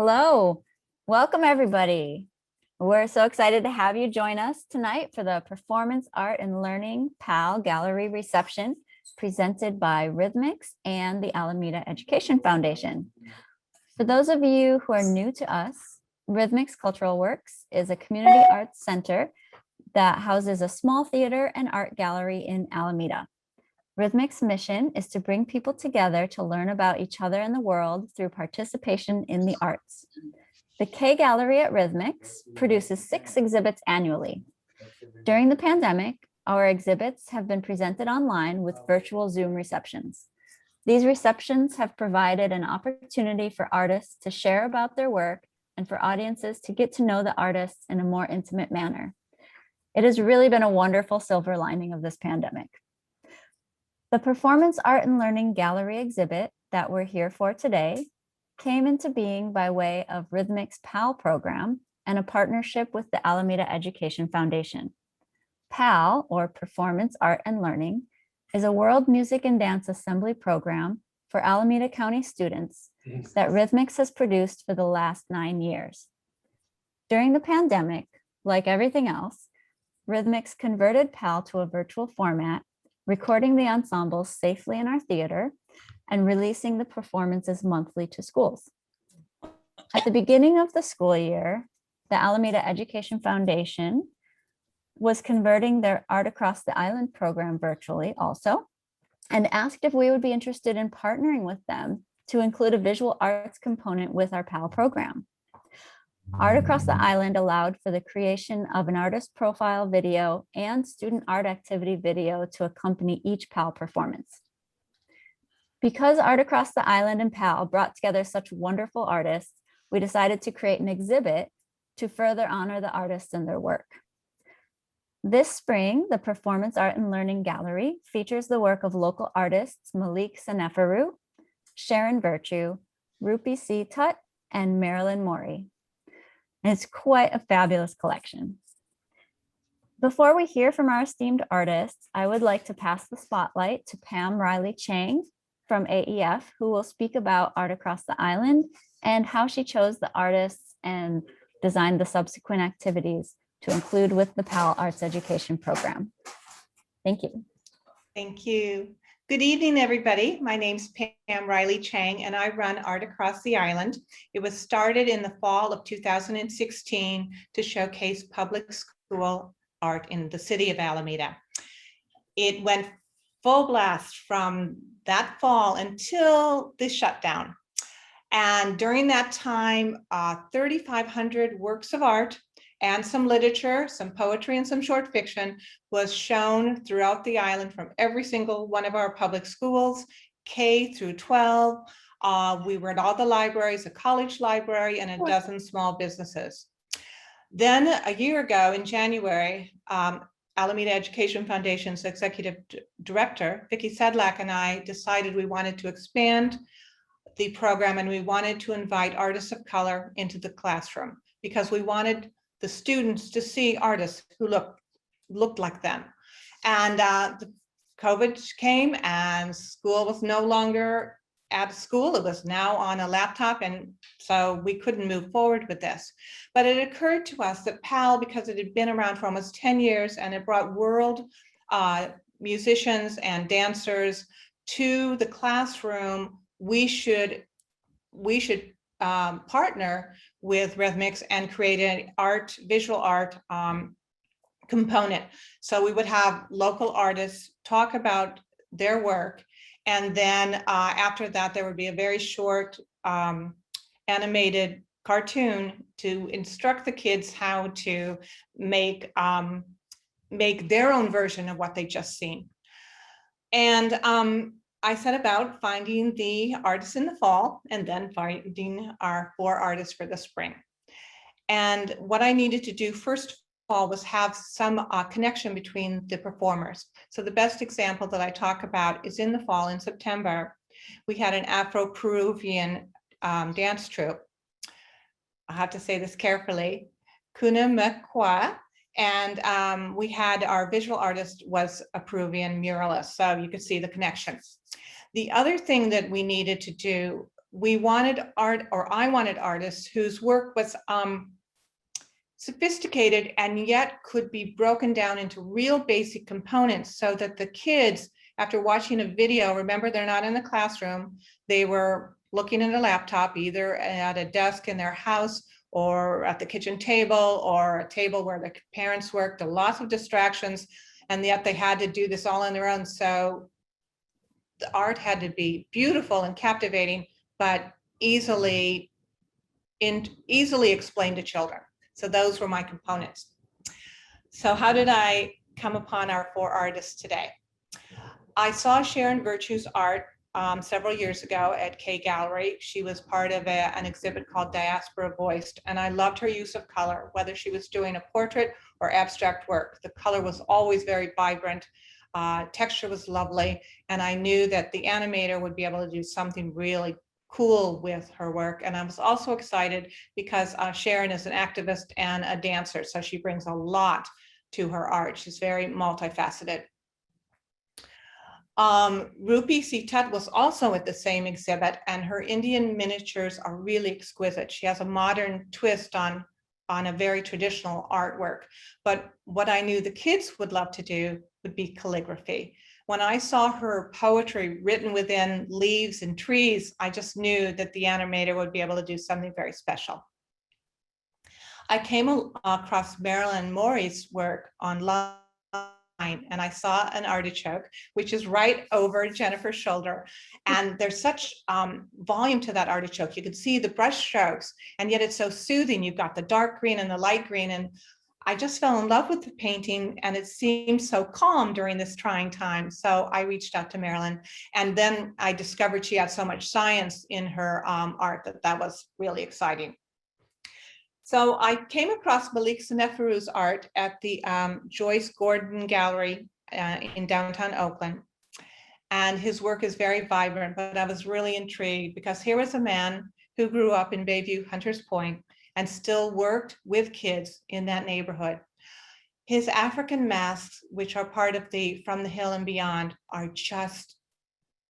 Hello, welcome everybody. We're so excited to have you join us tonight for the Performance Art and Learning PAL Gallery reception presented by Rhythmics and the Alameda Education Foundation. For those of you who are new to us, Rhythmics Cultural Works is a community arts center that houses a small theater and art gallery in Alameda. Rhythmic's mission is to bring people together to learn about each other and the world through participation in the arts. The K Gallery at Rhythmics produces 6 exhibits annually. During the pandemic, our exhibits have been presented online with virtual Zoom receptions. These receptions have provided an opportunity for artists to share about their work and for audiences to get to know the artists in a more intimate manner. It has really been a wonderful silver lining of this pandemic. The Performance Art and Learning Gallery exhibit that we're here for today came into being by way of Rhythmic's PAL program and a partnership with the Alameda Education Foundation. PAL, or Performance Art and Learning, is a world music and dance assembly program for Alameda County students that Rhythmics has produced for the last 9 years. During the pandemic, like everything else, Rhythmics converted PAL to a virtual format, recording the ensembles safely in our theater and releasing the performances monthly to schools. At the beginning of the school year, the Alameda Education Foundation was converting their Art Across the Island program virtually also, and asked if we would be interested in partnering with them to include a visual arts component with our PAL program. Art Across the Island allowed for the creation of an artist profile video and student art activity video to accompany each PAL performance. Because Art Across the Island and PAL brought together such wonderful artists, we decided to create an exhibit to further honor the artists and their work. This spring, the Performance Art and Learning Gallery features the work of local artists Malik Sanefaru, Sharon Virtue, Rupi C. Tut, and Marilyn Mori. And it's quite a fabulous collection. Before we hear from our esteemed artists, I would like to pass the spotlight to Pam Riley Chang from AEF, who will speak about Art Across the Island and how she chose the artists and designed the subsequent activities to include with the PAL Arts Education Program. Thank you. Thank you. Good evening, everybody. My name's Pam Riley Chang, and I run Art Across the Island. It was started in the fall of 2016 to showcase public school art in the city of Alameda. It went full blast from that fall until the shutdown. And during that time, 3,500 works of art and some literature, some poetry, and some short fiction was shown throughout the island from every single one of our public schools, K through 12. We were at all the libraries, a college library, and a dozen small businesses. Then a year ago in January, Alameda Education Foundation's executive director, Vicki Sedlak, and I decided we wanted to expand the program, and we wanted to invite artists of color into the classroom because we wanted the students to see artists who looked like them. And the COVID came and school was no longer at school. It was now on a laptop. And so we couldn't move forward with this. But it occurred to us that PAL, because it had been around for almost 10 years and it brought world musicians and dancers to the classroom, we should partner with Rhythmics and create an visual art component. So we would have local artists talk about their work. And then after that, there would be a very short animated cartoon to instruct the kids how to make their own version of what they just seen. And I set about finding the artists in the fall and then finding our 4 artists for the spring. And what I needed to do first of all was have some connection between the performers. So the best example that I talk about is in the fall, in September, we had an Afro-Peruvian dance troupe. I have to say this carefully, Kuna Mekwa. And we had our visual artist was a Peruvian muralist, so you could see the connection. The other thing that we needed to do we wanted art, or I wanted artists whose work was sophisticated and yet could be broken down into real basic components so that the kids, after watching a video, remember they're not in the classroom, they were looking at a laptop, either at a desk in their house or at the kitchen table or a table where the parents worked, lots of distractions, and yet they had to do this all on their own. So the art had to be beautiful and captivating, but easily explained to children. So those were my components. So how did I come upon our 4 artists today? I saw Sharon Virtue's art several years ago at K Gallery. She was part of an exhibit called Diaspora Voiced, and I loved her use of color, whether she was doing a portrait or abstract work. The color was always very vibrant, texture was lovely, and I knew that the animator would be able to do something really cool with her work. And I was also excited because Sharon is an activist and a dancer, so she brings a lot to her art. She's very multifaceted. Rupi Sittat was also at the same exhibit, and her Indian miniatures are really exquisite. She has a modern twist on a very traditional artwork. But what I knew the kids would love to do would be calligraphy. When I saw her poetry written within leaves and trees, I just knew that the animator would be able to do something very special. I came across Marilyn Morey's work online, and I saw an artichoke, which is right over Jennifer's shoulder. And there's such volume to that artichoke. You could see the brush strokes, and yet it's so soothing. You've got the dark green and the light green. And I just fell in love with the painting, and it seemed so calm during this trying time. So I reached out to Marilyn, and then I discovered she had so much science in her art that was really exciting. So I came across Malik Seneferu's art at the Joyce Gordon Gallery in downtown Oakland. And his work is very vibrant, but I was really intrigued because here was a man who grew up in Bayview, Hunters Point, and still worked with kids in that neighborhood. His African masks, which are part of the From the Hill and Beyond, are just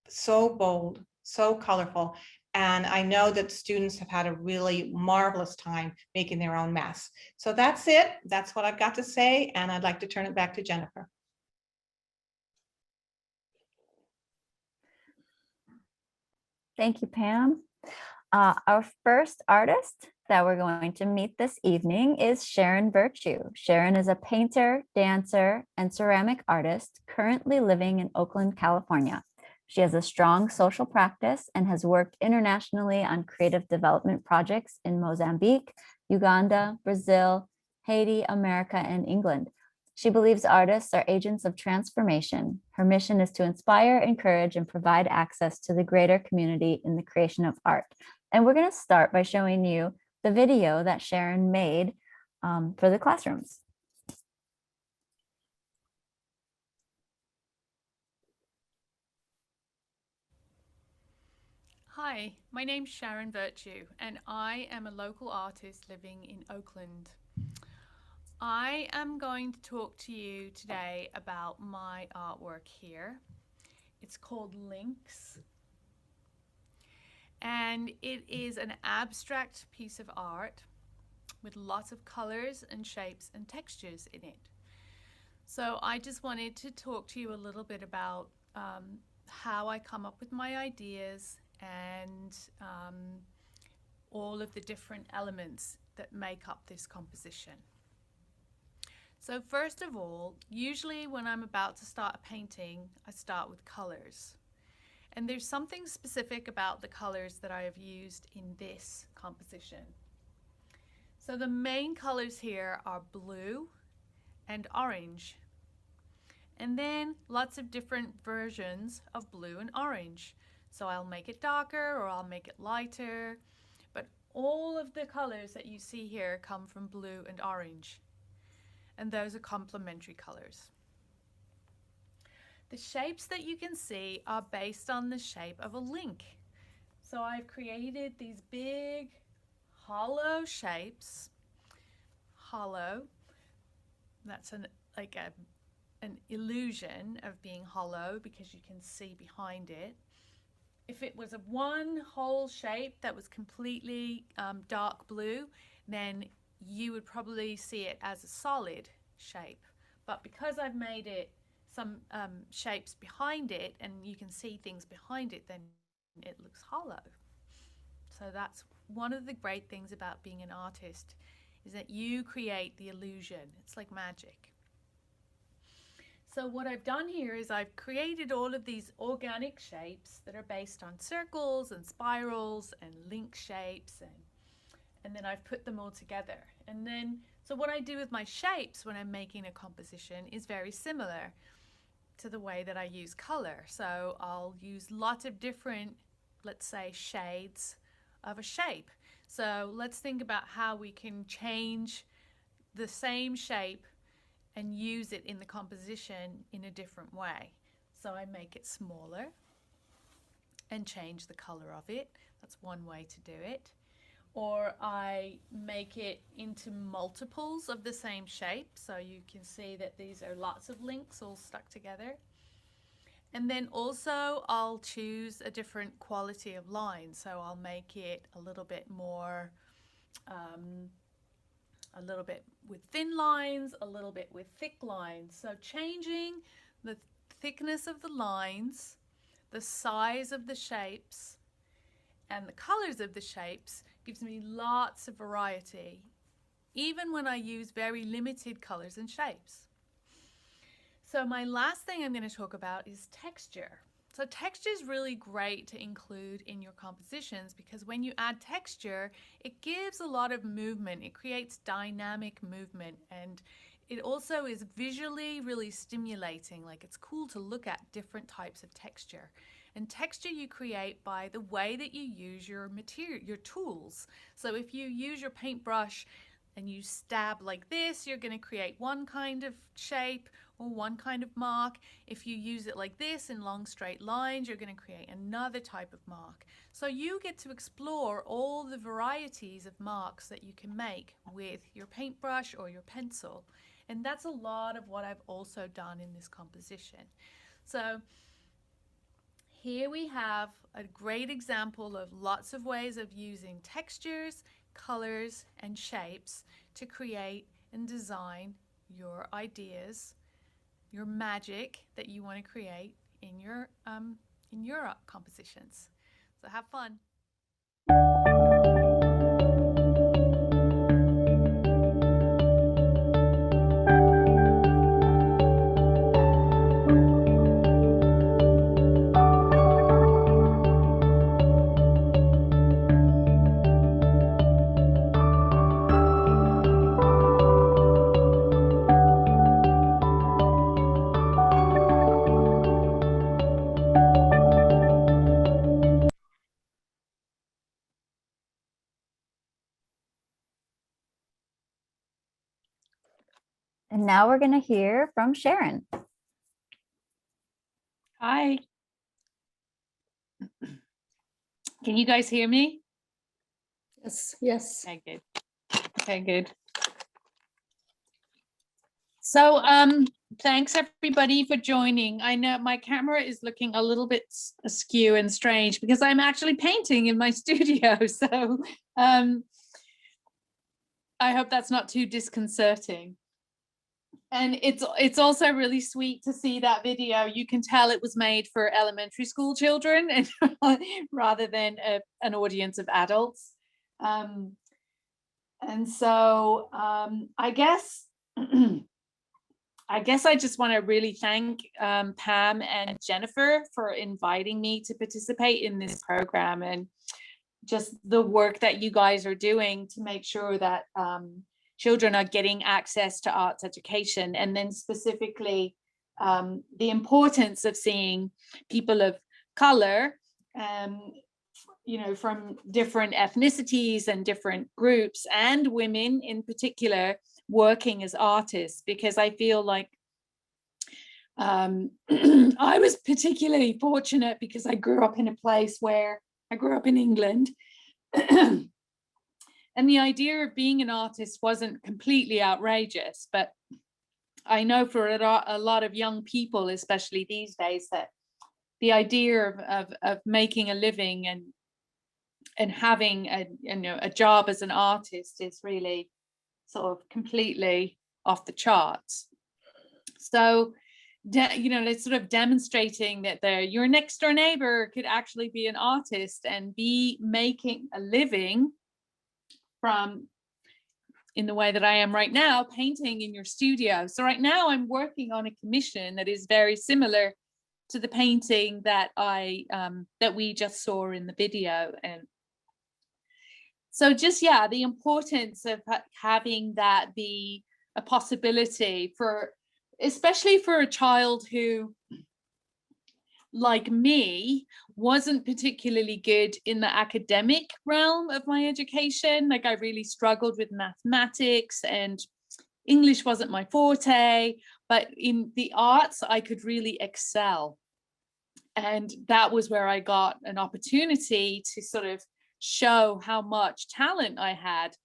so bold, so colorful. And I know that students have had a really marvelous time making their own masks. So that's it. That's what I've got to say. And I'd like to turn it back to Jennifer. Thank you, Pam. Our first artist that we're going to meet this evening is Sharon Virtue. Sharon is a painter, dancer, and ceramic artist currently living in Oakland, California. She has a strong social practice and has worked internationally on creative development projects in Mozambique, Uganda, Brazil, Haiti, America, and England. She believes artists are agents of transformation. Her mission is to inspire, encourage, and provide access to the greater community in the creation of art. And we're going to start by showing you the video that Sharon made for the classrooms. Hi, my name's Sharon Virtue, and I am a local artist living in Oakland. I am going to talk to you today about my artwork here. It's called Links, and it is an abstract piece of art with lots of colors and shapes and textures in it. So I just wanted to talk to you a little bit about how I come up with my ideas and all of the different elements that make up this composition. So first of all, usually when I'm about to start a painting, I start with colors. And there's something specific about the colors that I have used in this composition. So the main colors here are blue and orange. And then lots of different versions of blue and orange. So I'll make it darker or I'll make it lighter, but all of the colors that you see here come from blue and orange, and those are complementary colors. The shapes that you can see are based on the shape of a link. So I've created these big hollow shapes. Hollow, that's an illusion of being hollow because you can see behind it. if it was a one whole shape that was completely dark blue, then you would probably see it as a solid shape. But because I've made it some shapes behind it, and you can see things behind it, then it looks hollow. So that's one of the great things about being an artist, is that you create the illusion. It's like magic. So what I've done here is I've created all of these organic shapes that are based on circles and spirals and link shapes, and then I've put them all together. And then, so what I do with my shapes when I'm making a composition is very similar to the way that I use color. So I'll use lots of different, let's say, shades of a shape. So let's think about how we can change the same shape and use it in the composition in a different way. So I make it smaller and change the color of it. That's one way to do it. Or I make it into multiples of the same shape. So you can see that these are lots of links all stuck together. And then also I'll choose a different quality of line. So I'll make it a little bit more, a little bit with thin lines, a little bit with thick lines. So changing the thickness of the lines, the size of the shapes, and the colors of the shapes gives me lots of variety, even when I use very limited colors and shapes. So my last thing I'm going to talk about is texture. So texture is really great to include in your compositions, because when you add texture, it gives a lot of movement. It creates dynamic movement, and it also is visually really stimulating. Like, it's cool to look at different types of texture. And texture you create by the way that you use your material, your tools. So if you use your paintbrush and you stab like this, you're going to create one kind of shape or one kind of mark. If you use it like this in long straight lines, you're going to create another type of mark. So you get to explore all the varieties of marks that you can make with your paintbrush or your pencil. And that's a lot of what I've also done in this composition. So here we have a great example of lots of ways of using textures, colors, and shapes to create and design your ideas, your magic that you want to create in your compositions. So have fun. And now we're going to hear from Sharon. Hi. Can you guys hear me? Yes, yes. Okay, good. Okay, good. So thanks everybody for joining. I know my camera is looking a little bit askew and strange because I'm actually painting in my studio. So I hope that's not too disconcerting. And it's also really sweet to see that video. You can tell it was made for elementary school children and rather than an audience of adults. And so I guess I just want to really thank Pam and Jennifer for inviting me to participate in this program, and just the work that you guys are doing to make sure that children are getting access to arts education, and then specifically the importance of seeing people of color, you know, from different ethnicities and different groups, and women in particular, working as artists, because I feel like I was particularly fortunate because I grew up in a place where I grew up in England. And the idea of being an artist wasn't completely outrageous, but I know for a lot of young people, especially these days, that the idea of making a living and having a job as an artist is really sort of completely off the charts. So, it's sort of demonstrating that your next door neighbor could actually be an artist and be making a living from, in the way that I am right now, painting in your studio. So right now I'm working on a commission that is very similar to the painting that that we just saw in the video. And so just, the importance of having that be a possibility especially for a child who, like me, wasn't particularly good in the academic realm of my education. Like, I really struggled with mathematics, and English wasn't my forte, but in the arts I could really excel. And that was where I got an opportunity to sort of show how much talent I had.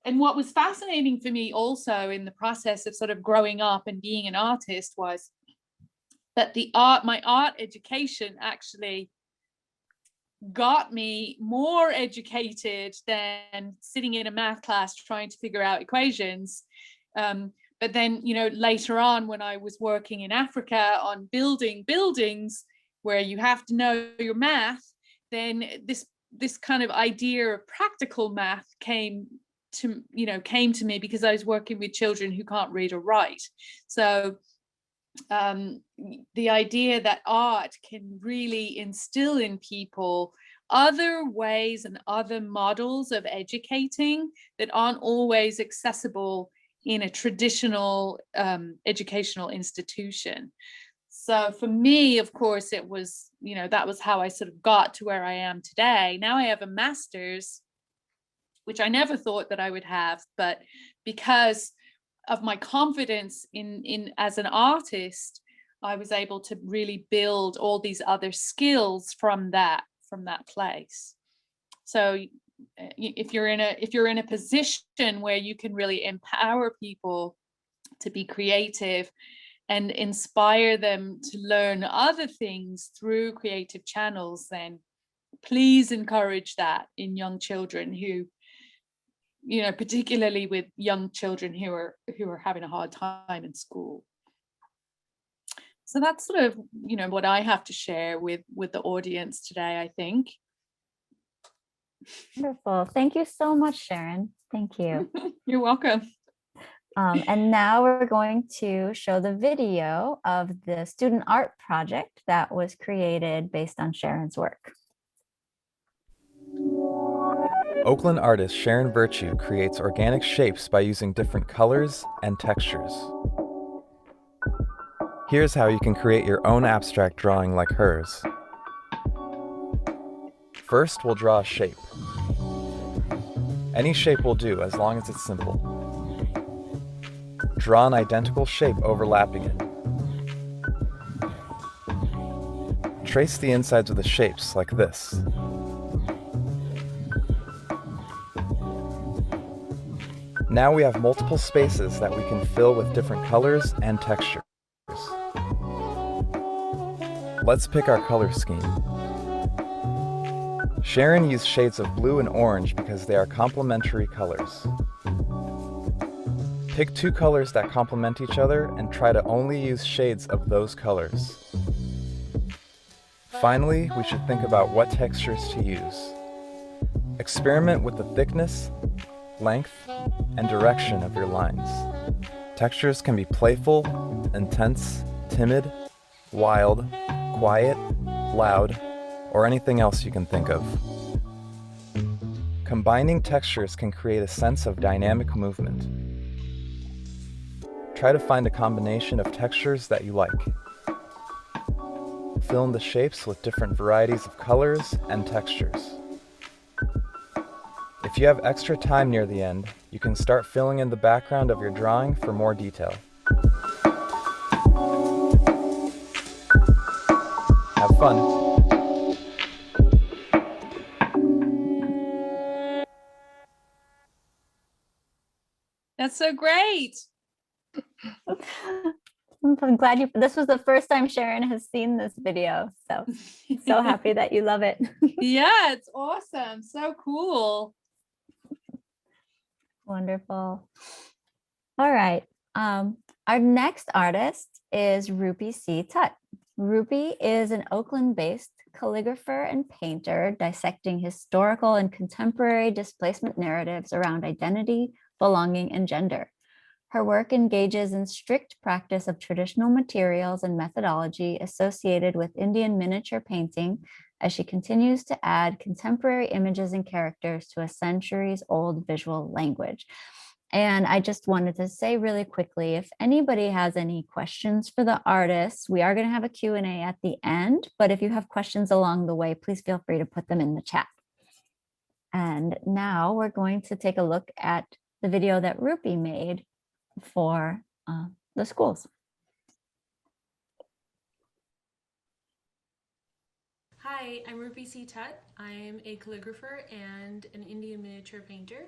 And what was fascinating for me also in the process of sort of growing up and being an artist was that my art education actually got me more educated than sitting in a math class trying to figure out equations. But then, later on, when I was working in Africa on building buildings where you have to know your math, then this kind of idea of practical math came to me, because I was working with children who can't read or write. So the idea that art can really instill in people other ways and other models of educating that aren't always accessible in a traditional educational institution. So for me, of course, it was, that was how I sort of got to where I am today. Now I have a master's, which I never thought that I would have, but because of my confidence in as an artist, I was able to really build all these other skills from that place. So if you're in a position where you can really empower people to be creative and inspire them to learn other things through creative channels, then please encourage that in young children who, particularly with young children who are having a hard time in school. So that's sort of, what I have to share with the audience today, I think. Wonderful. Thank you so much, Sharon. Thank you. You're welcome. And now we're going to show the video of the student art project that was created based on Sharon's work. Oakland artist Sharon Virtue creates organic shapes by using different colors and textures. Here's how you can create your own abstract drawing like hers. First, we'll draw a shape. Any shape will do as long as it's simple. Draw an identical shape overlapping it. Trace the insides of the shapes like this. Now we have multiple spaces that we can fill with different colors and textures. Let's pick our color scheme. Sharon used shades of blue and orange because they are complementary colors. Pick two colors that complement each other and try to only use shades of those colors. Finally, we should think about what textures to use. Experiment with the thickness, length, and direction of your lines. Textures can be playful, intense, timid, wild, quiet, loud, or anything else you can think of. Combining textures can create a sense of dynamic movement. Try to find a combination of textures that you like. Fill in the shapes with different varieties of colors and textures. If you have extra time near the end, you can start filling in the background of your drawing for more detail. Have fun! That's so great. I'm glad this was the first time Sharon has seen this video. So happy that you love it. Yeah, it's awesome. So cool. Wonderful. All right. Our next artist is Rupi C. Tutt. Rupi is an Oakland-based calligrapher and painter dissecting historical and contemporary displacement narratives around identity, belonging, and gender. Her work engages in strict practice of traditional materials and methodology associated with Indian miniature painting as she continues to add contemporary images and characters to a centuries-old visual language. And I just wanted to say really quickly, if anybody has any questions for the artists, we are going to have a Q&A at the end, but if you have questions along the way, please feel free to put them in the chat. And now we're going to take a look at the video that Rupi made for the schools. Hi, I'm Rupi C. Tutt. I'm a calligrapher and an Indian miniature painter.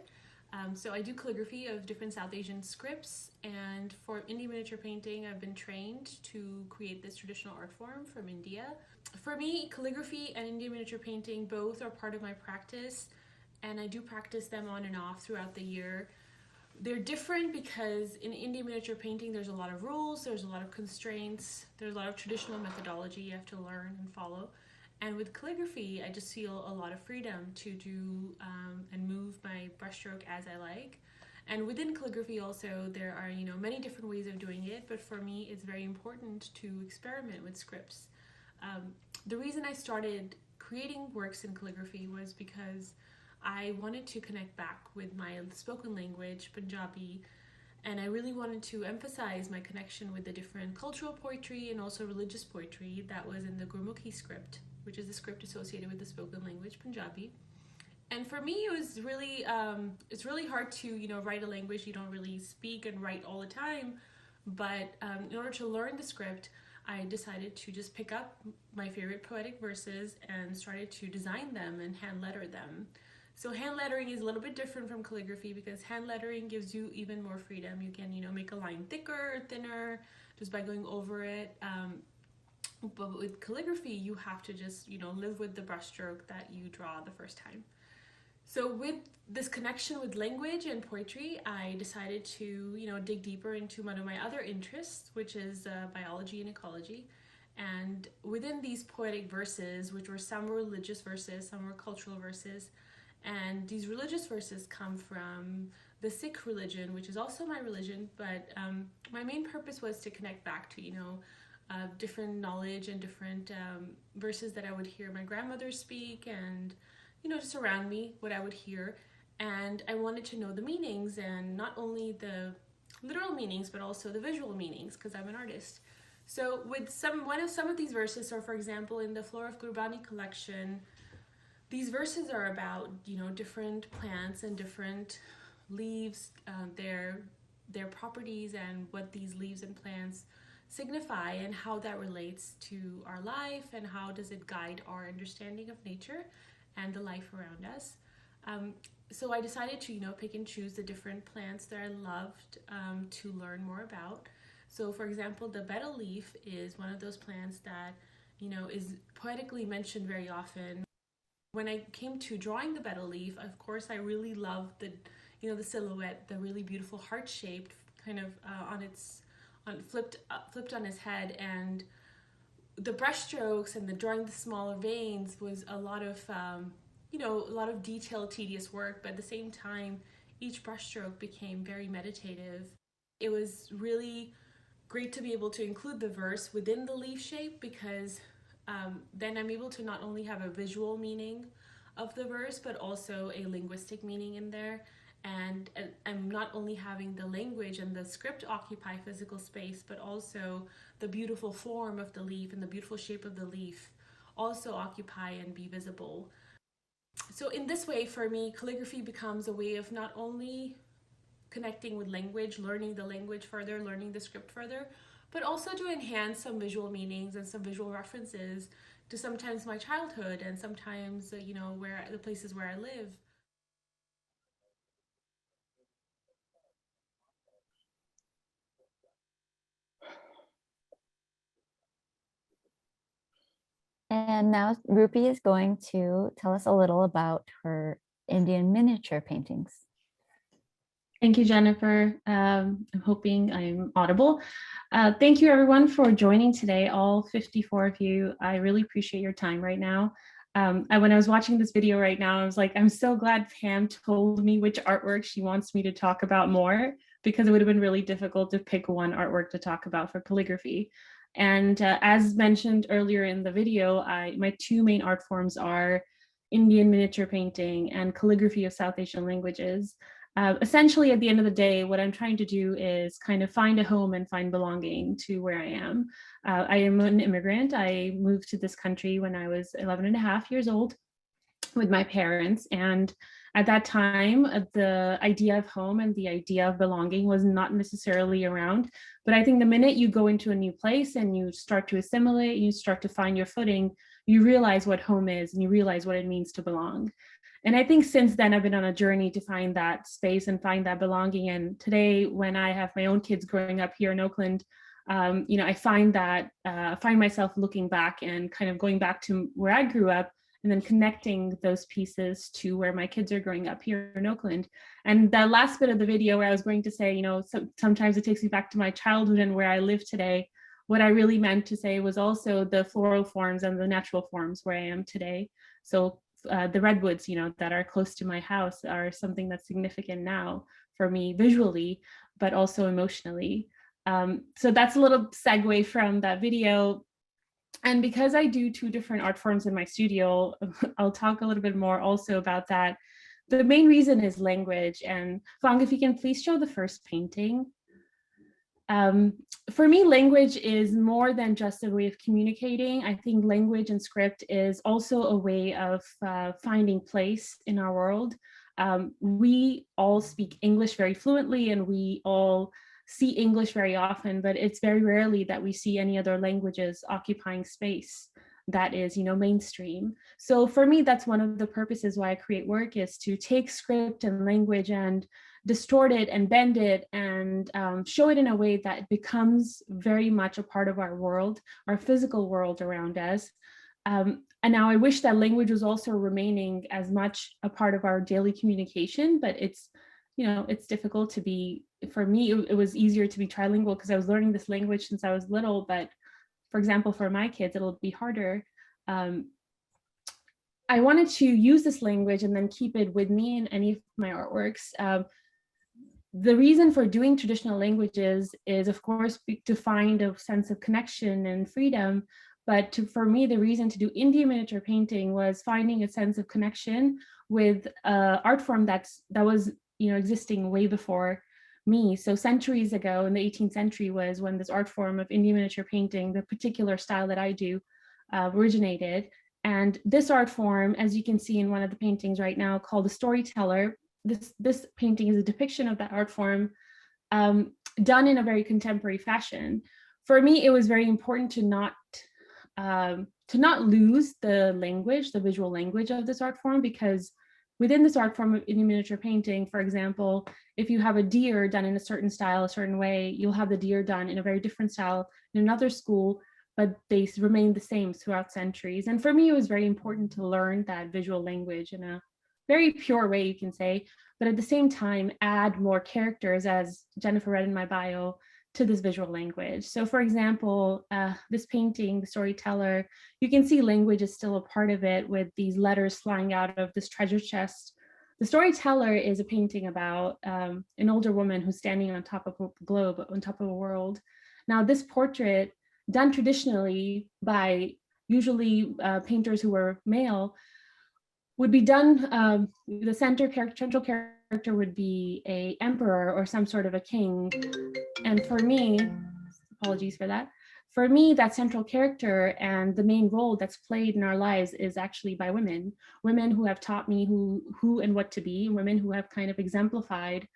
So I do calligraphy of different South Asian scripts, and for Indian miniature painting, I've been trained to create this traditional art form from India. For me, calligraphy and Indian miniature painting both are part of my practice, and I do practice them on and off throughout the year. They're different because in Indian miniature painting, there's a lot of rules, there's a lot of constraints, there's a lot of traditional methodology you have to learn and follow. And with calligraphy, I just feel a lot of freedom to do and move my brushstroke as I like. And within calligraphy also, there are many different ways of doing it, but for me, it's very important to experiment with scripts. The reason I started creating works in calligraphy was because I wanted to connect back with my spoken language, Punjabi, and I really wanted to emphasize my connection with the different cultural poetry and also religious poetry that was in the Gurmukhi script, which is the script associated with the spoken language Punjabi. And for me, it was really, it's really hard to, write a language you don't really speak and write all the time. But in order to learn the script, I decided to just pick up my favorite poetic verses and started to design them and hand letter them. So hand lettering is a little bit different from calligraphy because hand lettering gives you even more freedom. You can, make a line thicker or thinner just by going over it. But with calligraphy, you have to just, live with the brushstroke that you draw the first time. So with this connection with language and poetry, I decided to, dig deeper into one of my other interests, which is biology and ecology. And within these poetic verses, which were some were religious verses, some were cultural verses, and these religious verses come from the Sikh religion, which is also my religion, but my main purpose was to connect back to, different knowledge and different verses that I would hear my grandmother speak and, just around me, what I would hear. And I wanted to know the meanings, and not only the literal meanings, but also the visual meanings, because I'm an artist. So with some of these verses, so for example, in the Flora of Gurbani collection, these verses are about, different plants and different leaves, their properties and what these leaves and plants signify and how that relates to our life and how does it guide our understanding of nature and the life around us. So I decided to, pick and choose the different plants that I loved to learn more about. So for example, the betel leaf is one of those plants that, is poetically mentioned very often. When I came to drawing the betel leaf, of course, I really loved the silhouette, the really beautiful heart-shaped kind of flipped on his head, and the brushstrokes and the drawing the smaller veins was a lot of detailed, tedious work, but at the same time, each brushstroke became very meditative. It was really great to be able to include the verse within the leaf shape because then I'm able to not only have a visual meaning of the verse, but also a linguistic meaning in there. And I'm not only having the language and the script occupy physical space, but also the beautiful form of the leaf and the beautiful shape of the leaf also occupy and be visible. So in this way, for me, calligraphy becomes a way of not only connecting with language, learning the language further, learning the script further, but also to enhance some visual meanings and some visual references to sometimes my childhood and sometimes, where the places where I live. And now Rupi is going to tell us a little about her Indian miniature paintings. Thank you, Jennifer. I'm hoping I'm audible. Thank you everyone for joining today, all 54 of you. I really appreciate your time right now. When I was watching this video right now, I was like, I'm so glad Pam told me which artwork she wants me to talk about more, because it would have been really difficult to pick one artwork to talk about for calligraphy. And as mentioned earlier in the video, my two main art forms are Indian miniature painting and calligraphy of South Asian languages. Essentially, at the end of the day, what I'm trying to do is kind of find a home and find belonging to where I am. I am an immigrant. I moved to this country when I was 11 and a half years old with my parents. And at that time, the idea of home and the idea of belonging was not necessarily around. But I think the minute you go into a new place and you start to assimilate, you start to find your footing, you realize what home is and you realize what it means to belong. And I think since then, I've been on a journey to find that space and find that belonging. And today, when I have my own kids growing up here in Oakland, I find myself looking back and kind of going back to where I grew up and then connecting those pieces to where my kids are growing up here in Oakland. And that last bit of the video where I was going to say, sometimes it takes me back to my childhood and where I live today. What I really meant to say was also the floral forms and the natural forms where I am today. So the redwoods, that are close to my house are something that's significant now for me visually, but also emotionally. So that's a little segue from that video. And because I do two different art forms in my studio, I'll talk a little bit more also about that. The main reason is language. And Fang, if you can please show the first painting. For me, language is more than just a way of communicating. I think language and script is also a way of finding place in our world. We all speak English very fluently and we all see English very often, but it's very rarely that we see any other languages occupying space that is, mainstream. So for me, that's one of the purposes why I create work, is to take script and language and distort it and bend it and show it in a way that becomes very much a part of our world, our physical world around us. And now I wish that language was also remaining as much a part of our daily communication, but it's difficult to be, for me, it was easier to be trilingual because I was learning this language since I was little, but for example, for my kids, it'll be harder. I wanted to use this language and then keep it with me in any of my artworks. The reason for doing traditional languages is, of course, to find a sense of connection and freedom. But for me, the reason to do Indian miniature painting was finding a sense of connection with an art form that was existing way before me. So centuries ago in the 18th century was when this art form of Indian miniature painting, the particular style that I do, originated. And this art form, as you can see in one of the paintings right now, called the Storyteller, this painting is a depiction of that art form done in a very contemporary fashion. For me, it was very important to not lose the language, the visual language of this art form, because within this art form of Indian miniature painting, for example, if you have a deer done in a certain style, a certain way, you'll have the deer done in a very different style in another school, but they remain the same throughout centuries. And for me, it was very important to learn that visual language in a very pure way, you can say, but at the same time, add more characters, as Jennifer read in my bio, to this visual language. So for example, this painting, The Storyteller, you can see language is still a part of it with these letters flying out of this treasure chest. The Storyteller is a painting about an older woman who's standing on top of a globe, on top of a world. Now this portrait, done traditionally by usually painters who were male, would be done, the central character would be an emperor or some sort of a king. And for me, apologies for that, for me, that central character and the main role that's played in our lives is actually by women who have taught me who and what to be, women who have kind of exemplified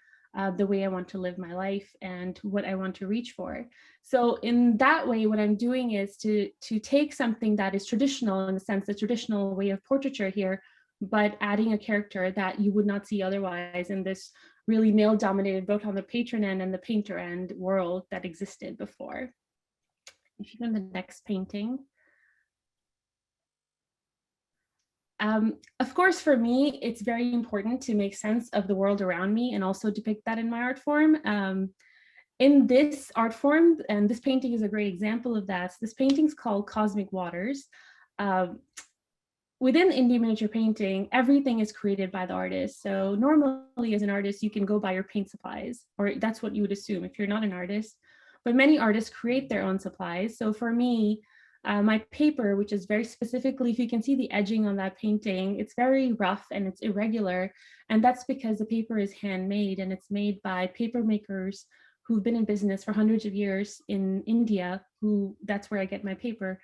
the way I want to live my life and what I want to reach for. So in that way, what I'm doing is to take something that is traditional, in the sense, the traditional way of portraiture here, but adding a character that you would not see otherwise in this really male-dominated, both on the patron end and the painter end world that existed before. If you go to the next painting. Of course, for me, it's very important to make sense of the world around me and also depict that in my art form. In this art form, and this painting is a great example of that, this painting is called Cosmic Waters. Within indie miniature painting, everything is created by the artist. So normally as an artist, you can go buy your paint supplies, or that's what you would assume if you're not an artist. But many artists create their own supplies. So for me, my paper, which is very specifically, if you can see the edging on that painting, it's very rough and it's irregular. And that's because the paper is handmade and it's made by paper makers who've been in business for hundreds of years in India, that's where I get my paper.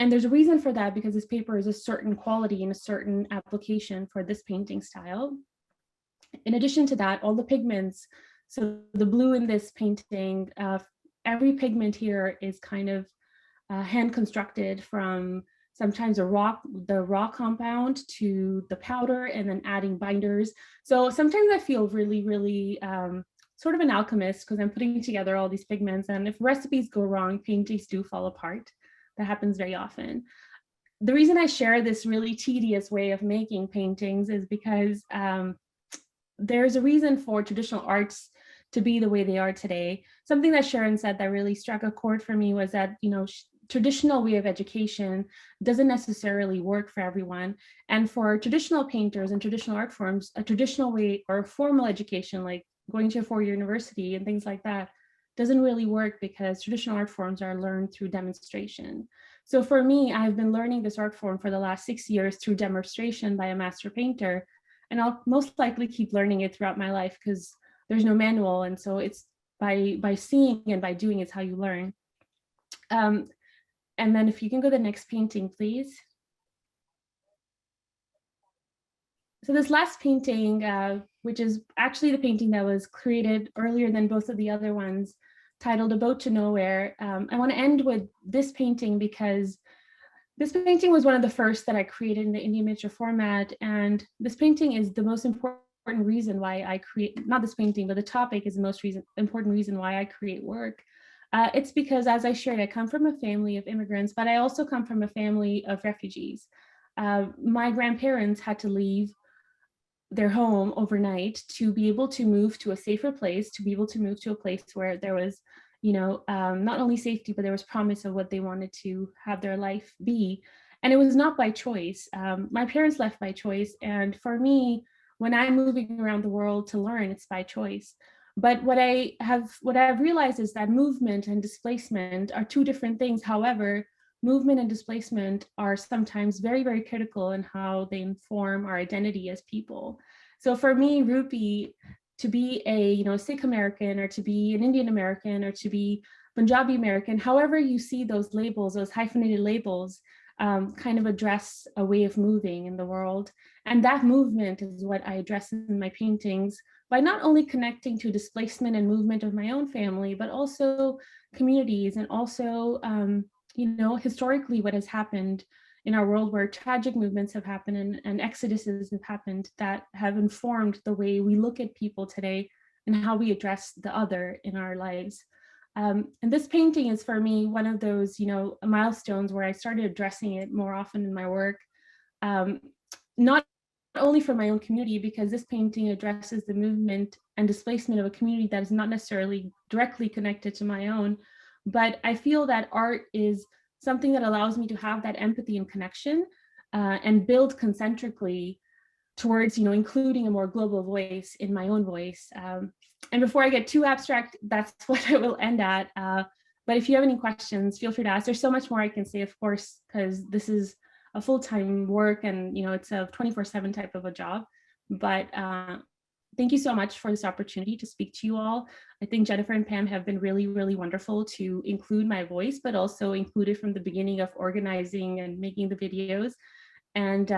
And there's a reason for that, because this paper is a certain quality and a certain application for this painting style. In addition to that, all the pigments, so the blue in this painting, every pigment here is kind of hand constructed from sometimes the raw compound to the powder and then adding binders. So sometimes I feel really, really sort of an alchemist, because I'm putting together all these pigments, and if recipes go wrong, paintings do fall apart. That happens very often. The reason I share this really tedious way of making paintings is because there's a reason for traditional arts to be the way they are today. Something that Sharon said that really struck a chord for me was that, traditional way of education doesn't necessarily work for everyone. And for traditional painters and traditional art forms, a traditional way or formal education, like going to a four-year university and things like that, doesn't really work, because traditional art forms are learned through demonstration. So for me, I've been learning this art form for the last 6 years through demonstration by a master painter, and I'll most likely keep learning it throughout my life because there's no manual, and so it's by seeing and by doing is how you learn. And then if you can go to the next painting, please. So this last painting, which is actually the painting that was created earlier than both of the other ones, titled A Boat to Nowhere. I want to end with this painting because this painting was one of the first that I created in the Indian miniature format. And this painting is the most important reason why I create, not this painting, but the topic is the most important reason why I create work. It's because, as I shared, I come from a family of immigrants, but I also come from a family of refugees. My grandparents had to leave their home overnight to be able to move to a safer place, to be able to move to a place where there was, not only safety, but there was promise of what they wanted to have their life be. And it was not by choice. My parents left by choice. And for me, when I'm moving around the world to learn, it's by choice. But what I've realized is that movement and displacement are two different things. However, movement and displacement are sometimes very, very critical in how they inform our identity as people. So for me, Rupi, to be a Sikh American, or to be an Indian American, or to be Punjabi American, however you see those labels, those hyphenated labels, kind of address a way of moving in the world. And that movement is what I address in my paintings, by not only connecting to displacement and movement of my own family, but also communities, and also historically what has happened in our world, where tragic movements have happened and exoduses have happened that have informed the way we look at people today and how we address the other in our lives. And this painting is, for me, one of those, milestones where I started addressing it more often in my work, not only for my own community, because this painting addresses the movement and displacement of a community that is not necessarily directly connected to my own, but I feel that art is something that allows me to have that empathy and connection, and build concentrically towards, including a more global voice in my own voice. And before I get too abstract, that's what I will end at. But if you have any questions, feel free to ask. There's so much more I can say, of course, because this is a full-time work, and it's a 24/7 type of a job. But thank you so much for this opportunity to speak to you all. I think Jennifer and Pam have been really, really wonderful to include my voice, but also include it from the beginning of organizing and making the videos. And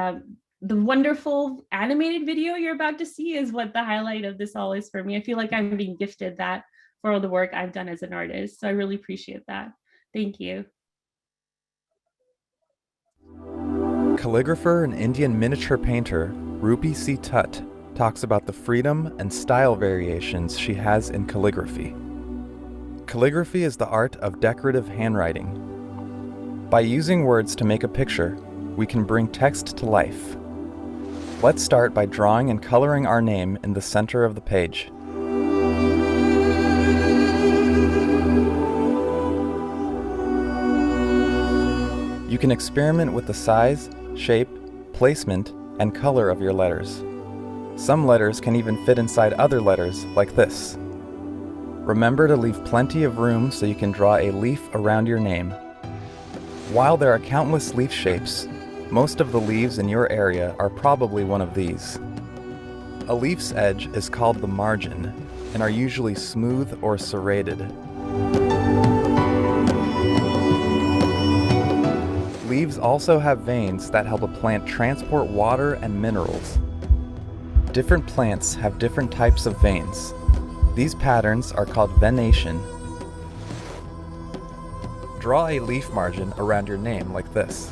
the wonderful animated video you're about to see is what the highlight of this all is for me. I feel like I'm being gifted that for all the work I've done as an artist. So I really appreciate that. Thank you. Calligrapher and Indian miniature painter Rupi C. Tutt talks about the freedom and style variations she has in calligraphy. Calligraphy is the art of decorative handwriting. By using words to make a picture, we can bring text to life. Let's start by drawing and coloring our name in the center of the page. You can experiment with the size, shape, placement, and color of your letters. Some letters can even fit inside other letters, like this. Remember to leave plenty of room so you can draw a leaf around your name. While there are countless leaf shapes, most of the leaves in your area are probably one of these. A leaf's edge is called the margin and are usually smooth or serrated. Leaves also have veins that help a plant transport water and minerals. Different plants have different types of veins. These patterns are called venation. Draw a leaf margin around your name like this.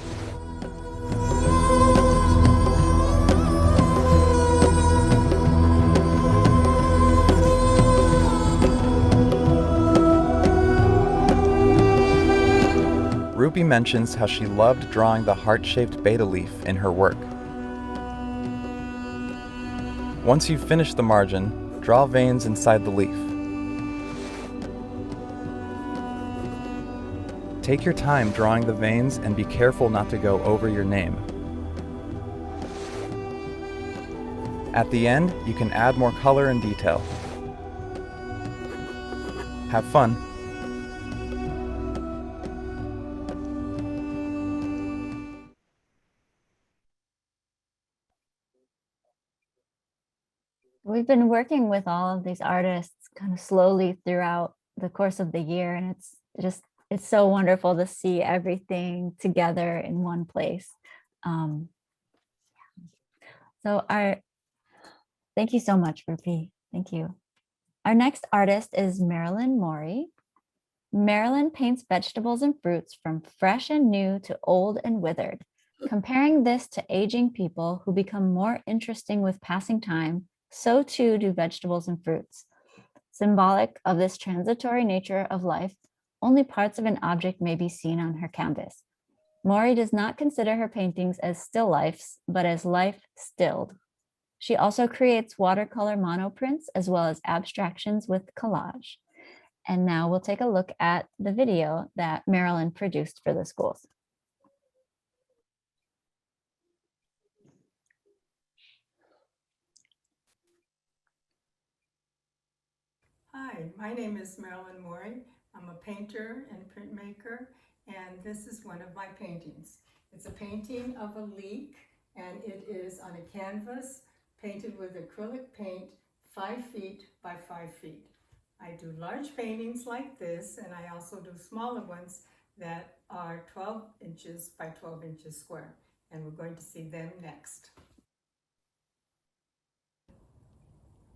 Ruby mentions how she loved drawing the heart-shaped beta leaf in her work. Once you've finished the margin, draw veins inside the leaf. Take your time drawing the veins and be careful not to go over your name. At the end, you can add more color and detail. Have fun! We've been working with all of these artists kind of slowly throughout the course of the year, and it's so wonderful to see everything together in one place. Thank you so much, Rupi. Thank you. Our next artist is Marilyn Mori. Marilyn paints vegetables and fruits from fresh and new to old and withered, comparing this to aging people who become more interesting with passing time. So too do vegetables and fruits. Symbolic of this transitory nature of life, only parts of an object may be seen on her canvas. Mori does not consider her paintings as still lifes, but as life stilled. She also creates watercolor monoprints as well as abstractions with collage. And now we'll take a look at the video that Marilyn produced for the schools. Hi, my name is Marilyn Mori. I'm a painter and printmaker, and this is one of my paintings. It's a painting of a leek, and it is on a canvas painted with acrylic paint 5 feet by 5 feet. I do large paintings like this, and I also do smaller ones that are 12 inches by 12 inches square, and we're going to see them next.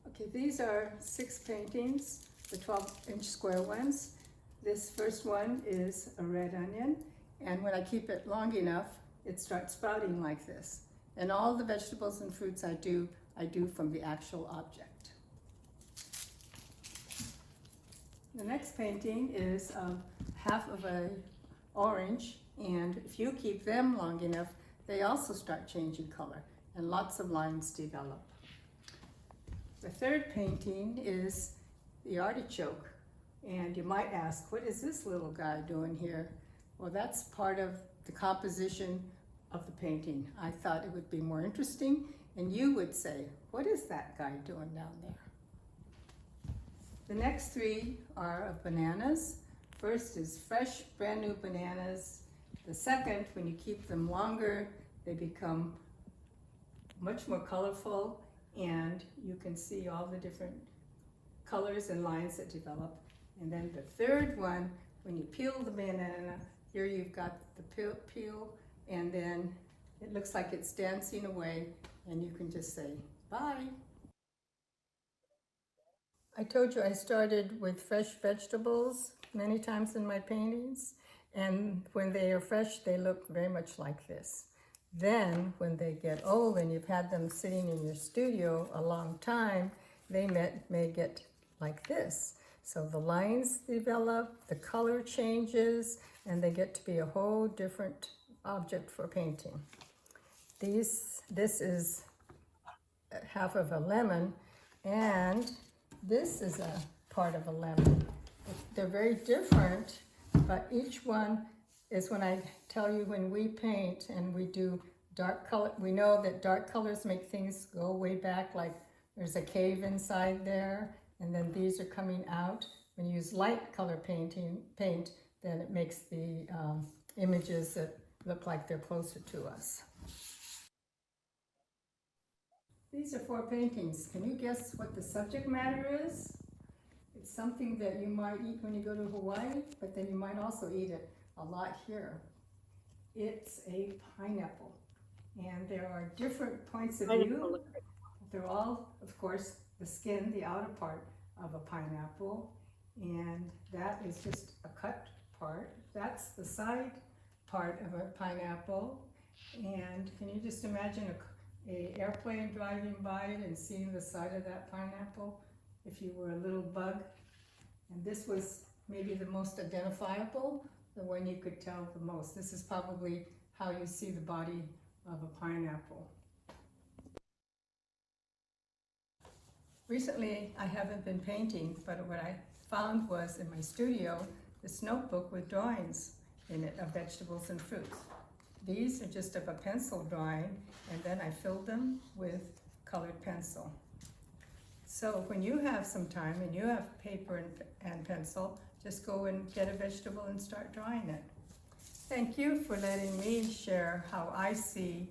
Okay, these are 6 paintings, the 12-inch square ones. This first one is a red onion, and when I keep it long enough, it starts sprouting like this. And all the vegetables and fruits I do from the actual object. The next painting is half of an orange, and if you keep them long enough, they also start changing color, and lots of lines develop. The third painting is the artichoke, and you might ask, what is this little guy doing here? Well, that's part of the composition of the painting. I thought it would be more interesting, and you would say, what is that guy doing down there? The next 3 are of bananas. First is fresh, brand new bananas. The second, when you keep them longer, they become much more colorful, and you can see all the different colors and lines that develop. And then the third one, when you peel the banana, here you've got the peel, and then it looks like it's dancing away, and you can just say, bye. I told you I started with fresh vegetables many times in my paintings, and when they are fresh, they look very much like this. Then, when they get old and you've had them sitting in your studio a long time, they may get like this. So the lines develop, the color changes, and they get to be a whole different object for painting. this is half of a lemon, and this is a part of a lemon. They're very different, but each one is, when I tell you, when we paint and we do dark color, we know that dark colors make things go way back, like there's a cave inside there, and then these are coming out. When you use light color paint, then it makes the images that look like they're closer to us. These are 4 paintings. Can you guess what the subject matter is? It's something that you might eat when you go to Hawaii, but then you might also eat it a lot here. It's a pineapple. And there are different points of view. They're all, of course, the skin, the outer part of a pineapple. And that is just a cut part. That's the side part of a pineapple. And can you just imagine a airplane driving by it and seeing the side of that pineapple if you were a little bug? And this was maybe the most identifiable, the one you could tell the most. This is probably how you see the body of a pineapple. Recently, I haven't been painting, but what I found was in my studio, this notebook with drawings in it of vegetables and fruits. These are just of a pencil drawing, and then I filled them with colored pencil. So when you have some time and you have paper and pencil, just go and get a vegetable and start drawing it. Thank you for letting me share how I see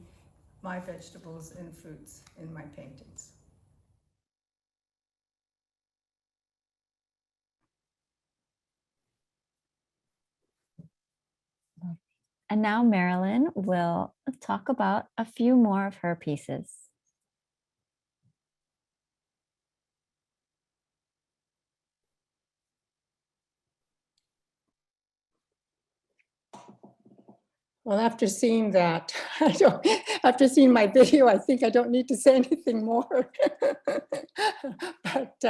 my vegetables and fruits in my paintings. And now Marilyn will talk about a few more of her pieces. Well, after seeing that, after seeing my video, I think I don't need to say anything more. But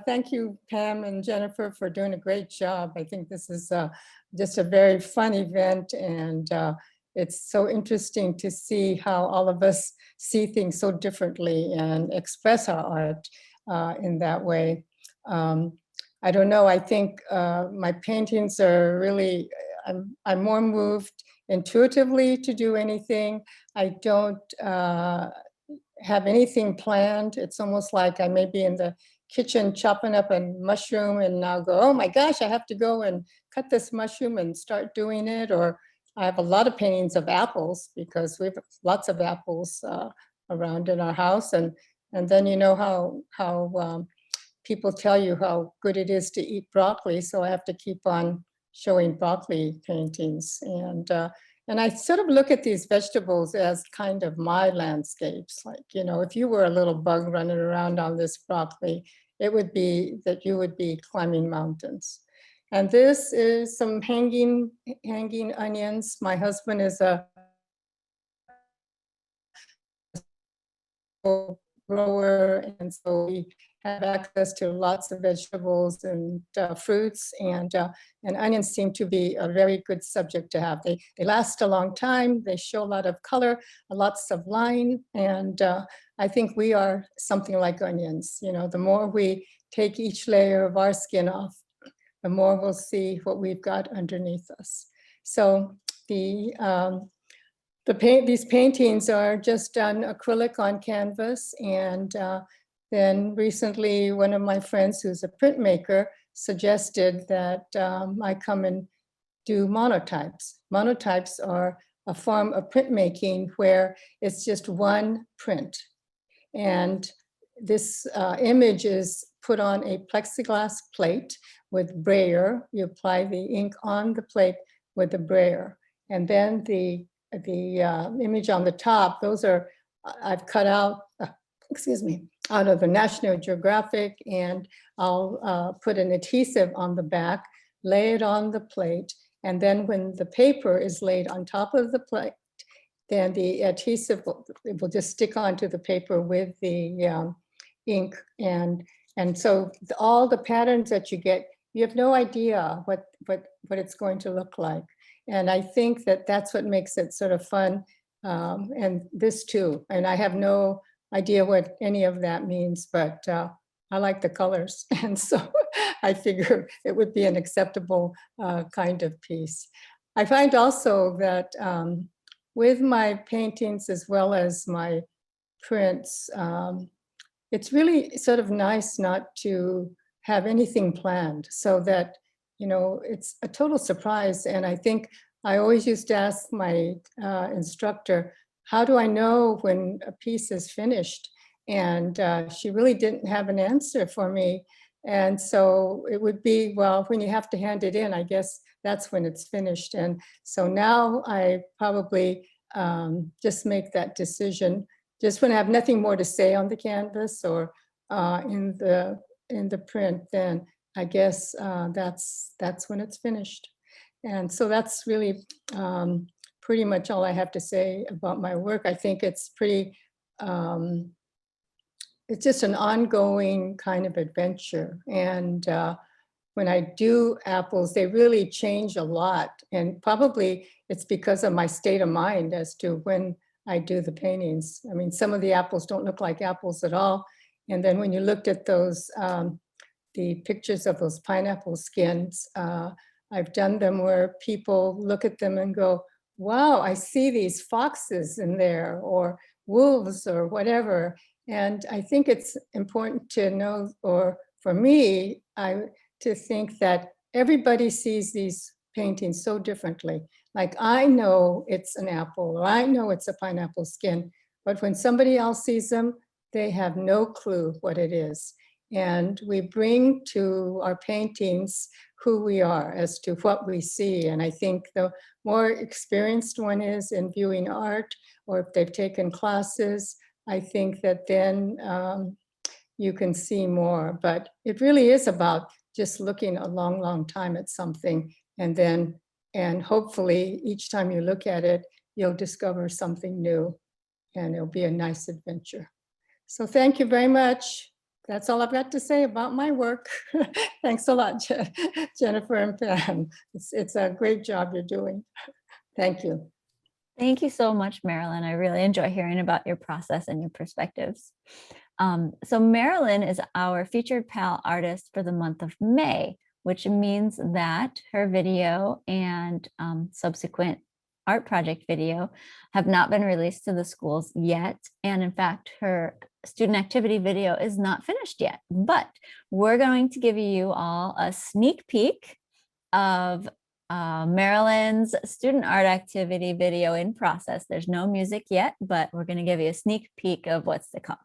thank you, Pam and Jennifer, for doing a great job. I think this is just a very fun event, and it's so interesting to see how all of us see things so differently and express our art in that way. I don't know, I think my paintings are really, I'm more moved intuitively to do anything. I don't have anything planned. It's almost like I may be in the kitchen chopping up a mushroom and now go, oh my gosh, I have to go and cut this mushroom and start doing it. Or I have a lot of paintings of apples because we have lots of apples around in our house. And then you know how people tell you how good it is to eat broccoli. So I have to keep on showing broccoli paintings. And I sort of look at these vegetables as kind of my landscapes. Like, you know, if you were a little bug running around on this broccoli, it would be that you would be climbing mountains. And this is some hanging onions. My husband is a grower, and so we have access to lots of vegetables and fruits, and onions seem to be a very good subject to have. They last a long time, they show a lot of color, lots of line, and I think we are something like onions. You know, the more we take each layer of our skin off, the more we'll see what we've got underneath us. So these paintings are just done acrylic on canvas, and then recently one of my friends who's a printmaker suggested that I come and do monotypes. Monotypes are a form of printmaking where it's just one print. And this image is put on a plexiglass plate with brayer. You apply the ink on the plate with the brayer. And then the image on the top, those are, I've cut out, excuse me, out of the National Geographic, and I'll put an adhesive on the back, lay it on the plate, and then when the paper is laid on top of the plate, then the adhesive will just stick onto the paper with the ink, and so all the patterns that you get, you have no idea what it's going to look like. And I think that that's what makes it sort of fun and this too. And I have no idea what any of that means, but I like the colors. And so I figure it would be an acceptable kind of piece. I find also that with my paintings as well as my prints, it's really sort of nice not to have anything planned, so that, you know, it's a total surprise. And I think I always used to ask my instructor, how do I know when a piece is finished? And she really didn't have an answer for me. And so it would be, well, when you have to hand it in, I guess that's when it's finished. And so now I probably just make that decision just when I have nothing more to say on the canvas or in the print. Then I guess that's when it's finished. And so that's really pretty much all I have to say about my work. I think it's pretty, it's just an ongoing kind of adventure. And when I do apples, they really change a lot. And probably it's because of my state of mind as to when I do the paintings. I mean, some of the apples don't look like apples at all. And then when you looked at those, the pictures of those pineapple skins, I've done them where people look at them and go, wow, I see these foxes in there, or wolves or whatever. And I think it's important to know, or for me, to think that everybody sees these paintings so differently. Like I know it's an apple, or I know it's a pineapple skin, but when somebody else sees them, they have no clue what it is. And we bring to our paintings who we are as to what we see. And I think the more experienced one is in viewing art, or if they've taken classes, I think that then you can see more. But it really is about just looking a long, long time at something, and hopefully each time you look at it, you'll discover something new, and it'll be a nice adventure. So thank you very much. That's all I've got to say about my work. Thanks a lot, Jennifer and Pam. It's a great job you're doing. Thank you. Thank you so much, Marilyn. I really enjoy hearing about your process and your perspectives. So Marilyn is our featured PAL artist for the month of May, which means that her video and subsequent art project video have not been released to the schools yet. And in fact, her student activity video is not finished yet, but we're going to give you all a sneak peek of Marilyn's student art activity video in process. There's no music yet, but we're going to give you a sneak peek of what's to come.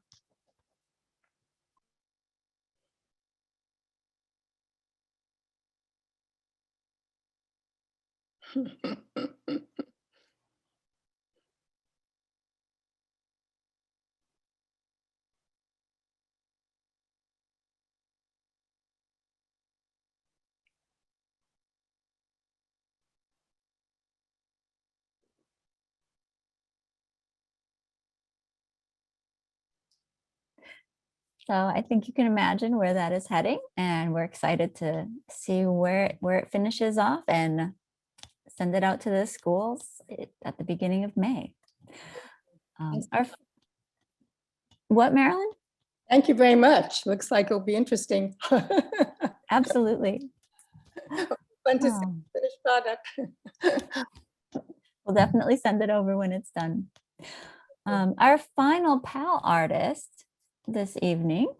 So I think you can imagine where that is heading, and we're excited to see where it finishes off and send it out to the schools at the beginning of May. What, Marilyn? Thank you very much. Looks like it'll be interesting. Absolutely. Fun to see the finished product. We'll definitely send it over when it's done. Our final PAL artist this evening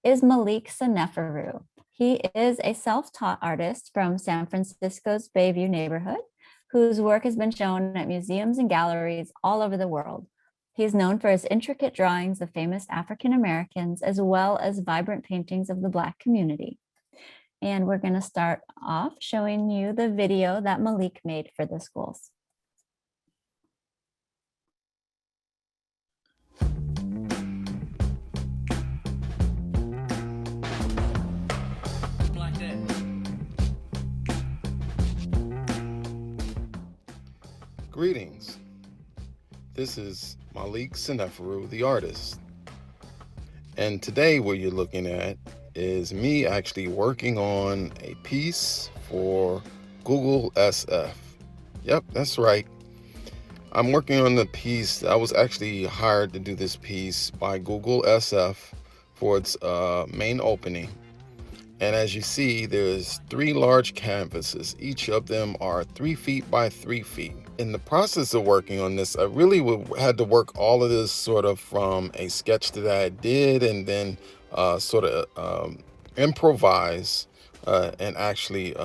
is Malik Seneferu. He is a self-taught artist from San Francisco's Bayview neighborhood, whose work has been shown at museums and galleries all over the world. He's known for his intricate drawings of famous African Americans, as well as vibrant paintings of the Black community. And we're going to start off showing you the video that Malik made for the schools. Greetings. This is Malik Seneferu, the artist. And today what you're looking at is me actually working on a piece for Google SF. Yep, that's right. I'm working on the piece. I was actually hired to do this piece by Google SF for its main opening. And as you see, there's 3 large canvases. Each of them are 3 feet by 3 feet. In the process of working on this, I really had to work all of this sort of from a sketch that I did, and then sort of improvise and actually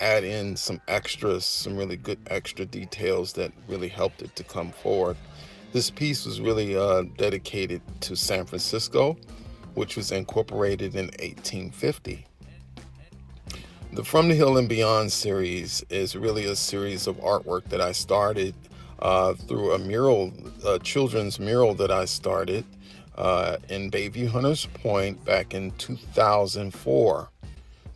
add in some extras, some really good extra details that really helped it to come forward. This piece was really dedicated to San Francisco, which was incorporated in 1850. The From the Hill and Beyond series is really a series of artwork that I started through a mural, a children's mural that I started in Bayview Hunters Point back in 2004.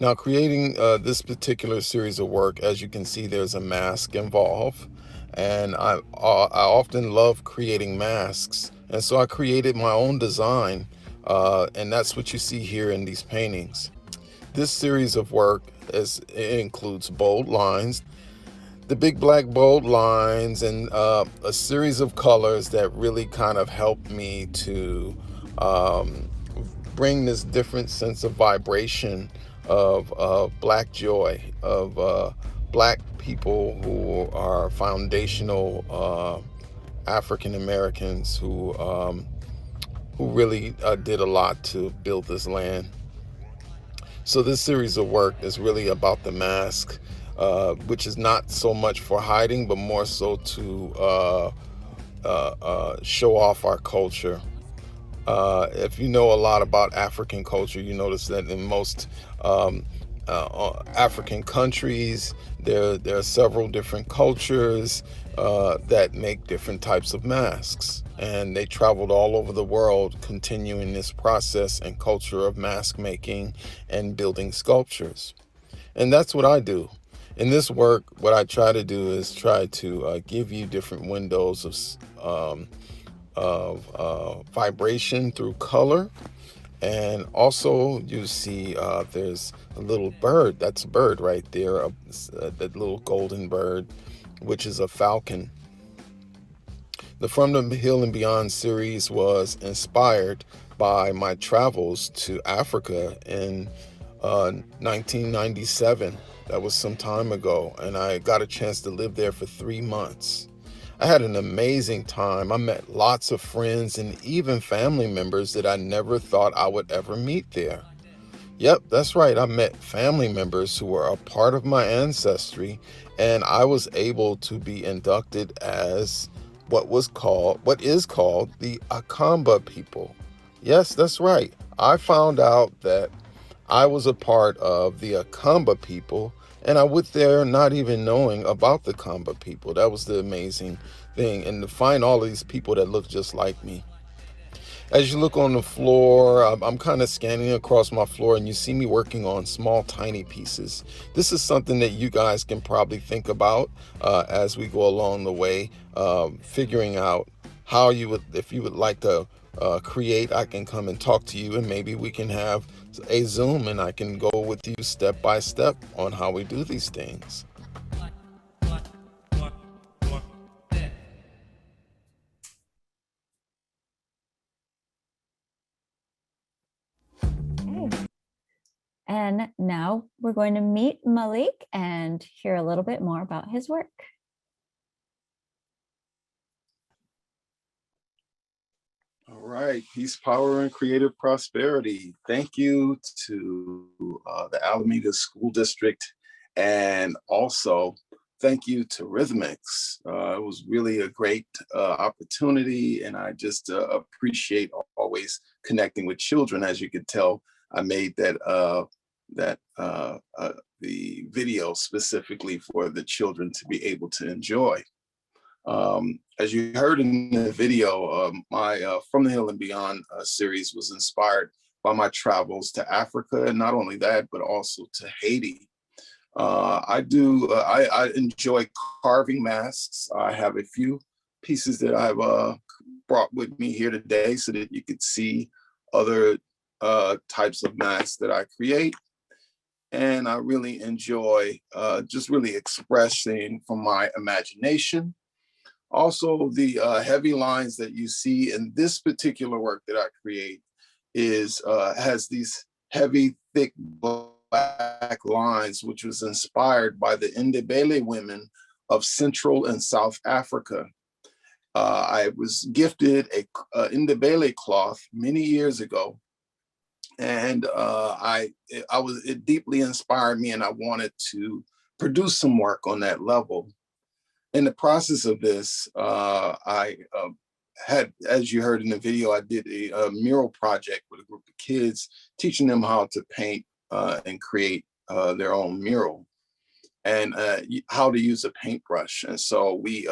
Now, creating this particular series of work, as you can see, there's a mask involved, and I often love creating masks, and so I created my own design, and that's what you see here in these paintings. This series of work it includes bold lines, the big black bold lines, and a series of colors that really kind of helped me to bring this different sense of vibration of black joy, of black people who are foundational African Americans who really did a lot to build this land. So this series of work is really about the mask, which is not so much for hiding, but more so to show off our culture. If you know a lot about African culture, you notice that in most African countries, there are several different cultures that make different types of masks. And they traveled all over the world, continuing this process and culture of mask making and building sculptures. And that's what I do. In this work, what I try to do is try to give you different windows of vibration through color. And also you see there's a little bird. That's a bird right there, that little golden bird, which is a falcon. The From the Hill and Beyond series was inspired by my travels to Africa in 1997. That was some time ago, and I got a chance to live there for 3 months. I had an amazing time. I met lots of friends and even family members that I never thought I would ever meet there. Yep, that's right. I met family members who were a part of my ancestry, and I was able to be inducted as what is called the Akamba people. Yes, that's right. I found out that I was a part of the Akamba people, and I went there not even knowing about the Kamba people. That was the amazing thing, and to find all of these people that look just like me. As you look on the floor, I'm kind of scanning across my floor, and you see me working on small, tiny pieces. This is something that you guys can probably think about as we go along the way, figuring out how if you would like to create, I can come and talk to you, and maybe we can have a Zoom, and I can go with you step by step on how we do these things. Okay. And now we're going to meet Malik and hear a little bit more about his work. All right, peace, power, and creative prosperity. Thank you to the Alameda School District, and also thank you to Rhythmics. It was really a great opportunity, and I just appreciate always connecting with children. As you could tell, I made the video specifically for the children to be able to enjoy. As you heard in the video, my From the Hill and Beyond series was inspired by my travels to Africa, and not only that, but also to Haiti. I enjoy carving masks. I have a few pieces that I've brought with me here today so that you could see other types of masks that I create. And I really enjoy just really expressing from my imagination. Also, the heavy lines that you see in this particular work that I create has these heavy, thick black lines, which was inspired by the Ndebele women of Central and South Africa. I was gifted a Ndebele cloth many years ago, and it deeply inspired me, and I wanted to produce some work on that level. In the process of this, I had, as you heard in the video, I did a mural project with a group of kids, teaching them how to paint and create their own mural, and how to use a paintbrush. And so we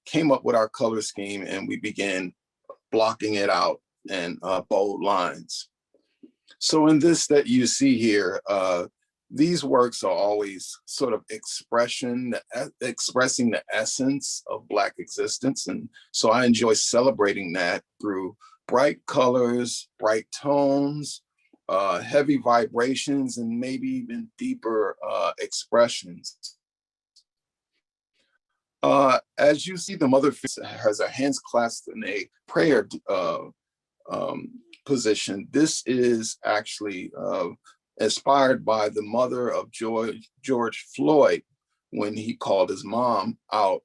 came up with our color scheme, and we began blocking it out in bold lines. So in this that you see here, these works are always sort of expressing the essence of Black existence. And so I enjoy celebrating that through bright colors, bright tones, heavy vibrations, and maybe even deeper expressions. As you see, the mother has her hands clasped in a prayer position. This is actually inspired by the mother of George Floyd when he called his mom out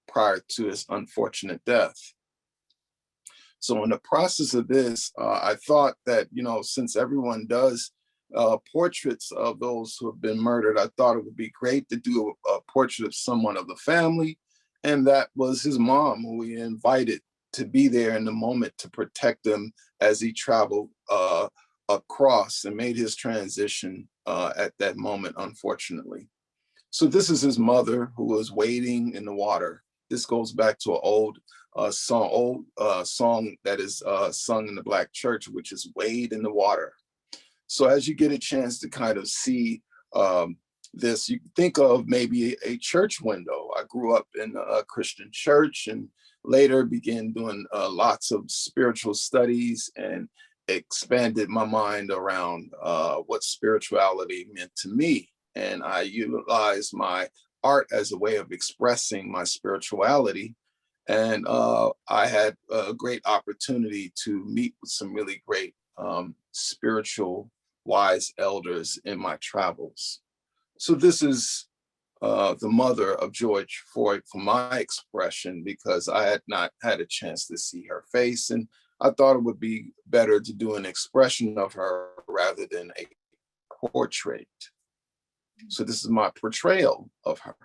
prior to his unfortunate death. So in the process of this, I thought that, since everyone does portraits of those who have been murdered, I thought it would be great to do a portrait of someone of the family. And that was his mom, who we invited to be there in the moment to protect him as he traveled across and made his transition at that moment, unfortunately. So this is his mother, who was wading in the water. This goes back to an old song that is sung in the Black church, which is "Wade in the Water." So as you get a chance to kind of see this, you think of maybe a church window. I grew up in a Christian church and later began doing lots of spiritual studies and expanded my mind around what spirituality meant to me. And I utilized my art as a way of expressing my spirituality. And I had a great opportunity to meet with some really great spiritual wise elders in my travels. So this is the mother of George Floyd for my expression, because I had not had a chance to see her face. And I thought it would be better to do an expression of her rather than a portrait. So this is my portrayal of her.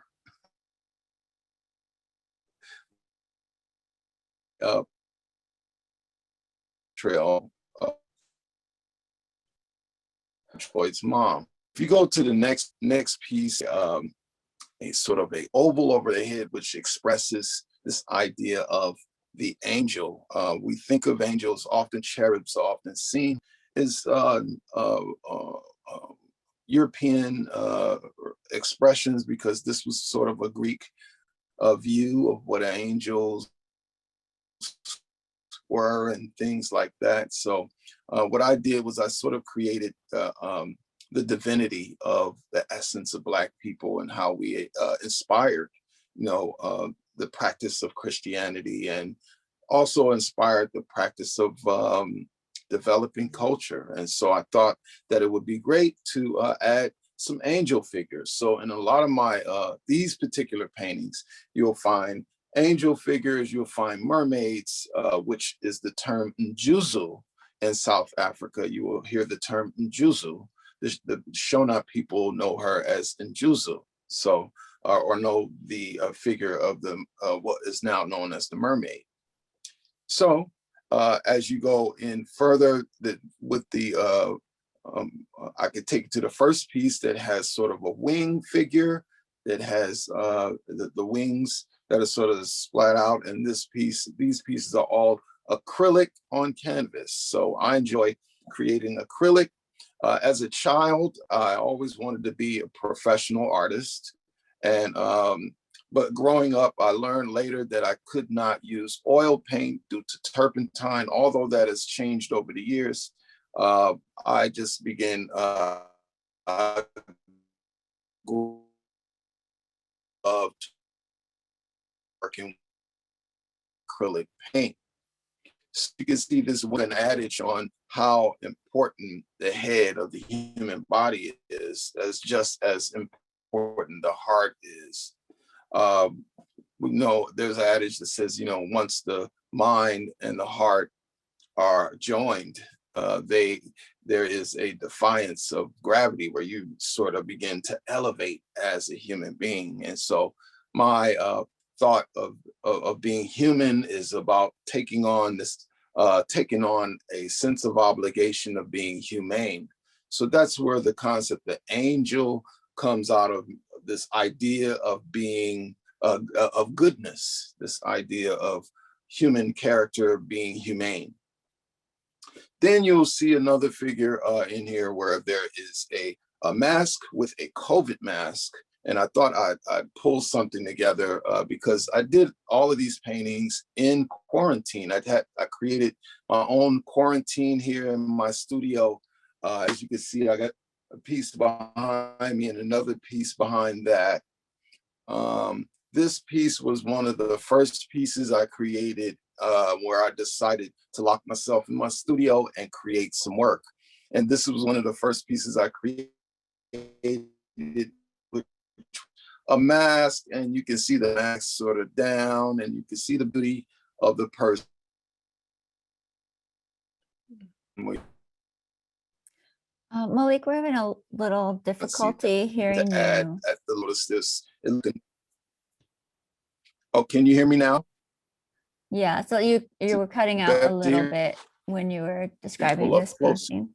Portrayal of Floyd's mom. If you go to the next piece, a sort of a oval over the head, which expresses this idea of the angel. We think of angels, often cherubs are often seen as European expressions, because this was sort of a Greek view of what angels were and things like that. So what I did was I sort of created the divinity of the essence of Black people and how we inspired, the practice of Christianity, and also inspired the practice of developing culture. And so I thought that it would be great to add some angel figures. So in a lot of my, these particular paintings, you'll find angel figures, you'll find mermaids, which is the term Njuzu in South Africa. You will hear the term Njuzu. The Shona people know her as Njuzu, so or know the figure of the what is now known as the mermaid. So as you go in further, I could take you to the first piece that has sort of a wing figure that has the wings that are sort of splat out. And these pieces are all acrylic on canvas. So I enjoy creating acrylic. As a child, I always wanted to be a professional artist. And but growing up, I learned later that I could not use oil paint due to turpentine, although that has changed over the years. I just began working acrylic paint. So you can see this one adage on how important the head of the human body is, as just as important the heart is. We know there's an adage that says, once the mind and the heart are joined, there is a defiance of gravity where you sort of begin to elevate as a human being. And so my thought of being human is about taking on a sense of obligation of being humane. So that's where the concept of angel comes out of, this idea of being of goodness, this idea of human character being humane. Then you'll see another figure in here where there is a mask with a COVID mask. And I thought I'd pull something together because I did all of these paintings in quarantine. I created my own quarantine here in my studio. As you can see, I got a piece behind me and another piece behind that. This piece was one of the first pieces I created where I decided to lock myself in my studio and create some work. And this was one of the first pieces I created with a mask, and you can see the mask sort of down, and you can see the beauty of the person. Malik, we're having a little difficulty hearing to add you. at the lotus. Oh, can you hear me now? Yeah, so you were cutting out a little bit when you were describing this painting.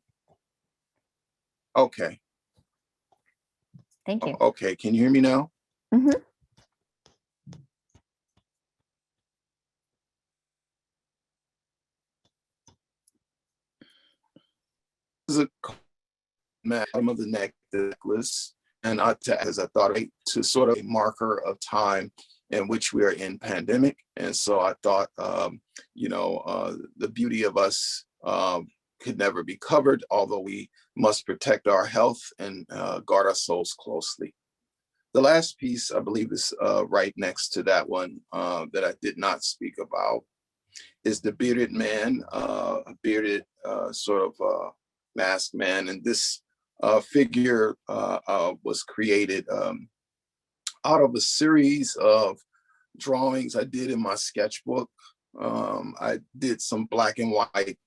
Okay. Thank you. Okay, can you hear me now? Mm-hmm. This is a bottom of the necklace, and as I thought to sort of a marker of time in which we are in pandemic. And so I thought, the beauty of us could never be covered, although we must protect our health and guard our souls closely. The last piece, I believe, is right next to that one that I did not speak about, is the bearded man, a bearded sort of masked man. And this figure was created out of a series of drawings I did in my sketchbook. I did some black and white,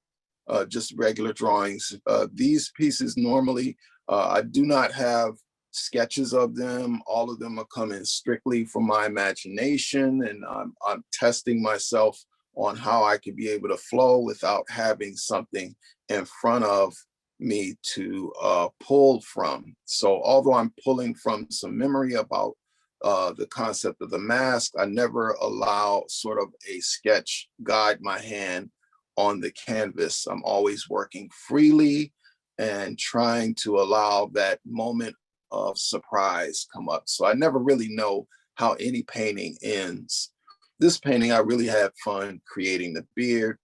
just regular drawings. These pieces normally, I do not have sketches of them. All of them are coming strictly from my imagination, and I'm testing myself on how I can be able to flow without having something in front of me to pull from. So although I'm pulling from some memory about the concept of the mask, I never allow sort of a sketch guide my hand on the canvas. I'm always working freely and trying to allow that moment of surprise come up. So I never really know how any painting ends. This painting, I really had fun creating the beard.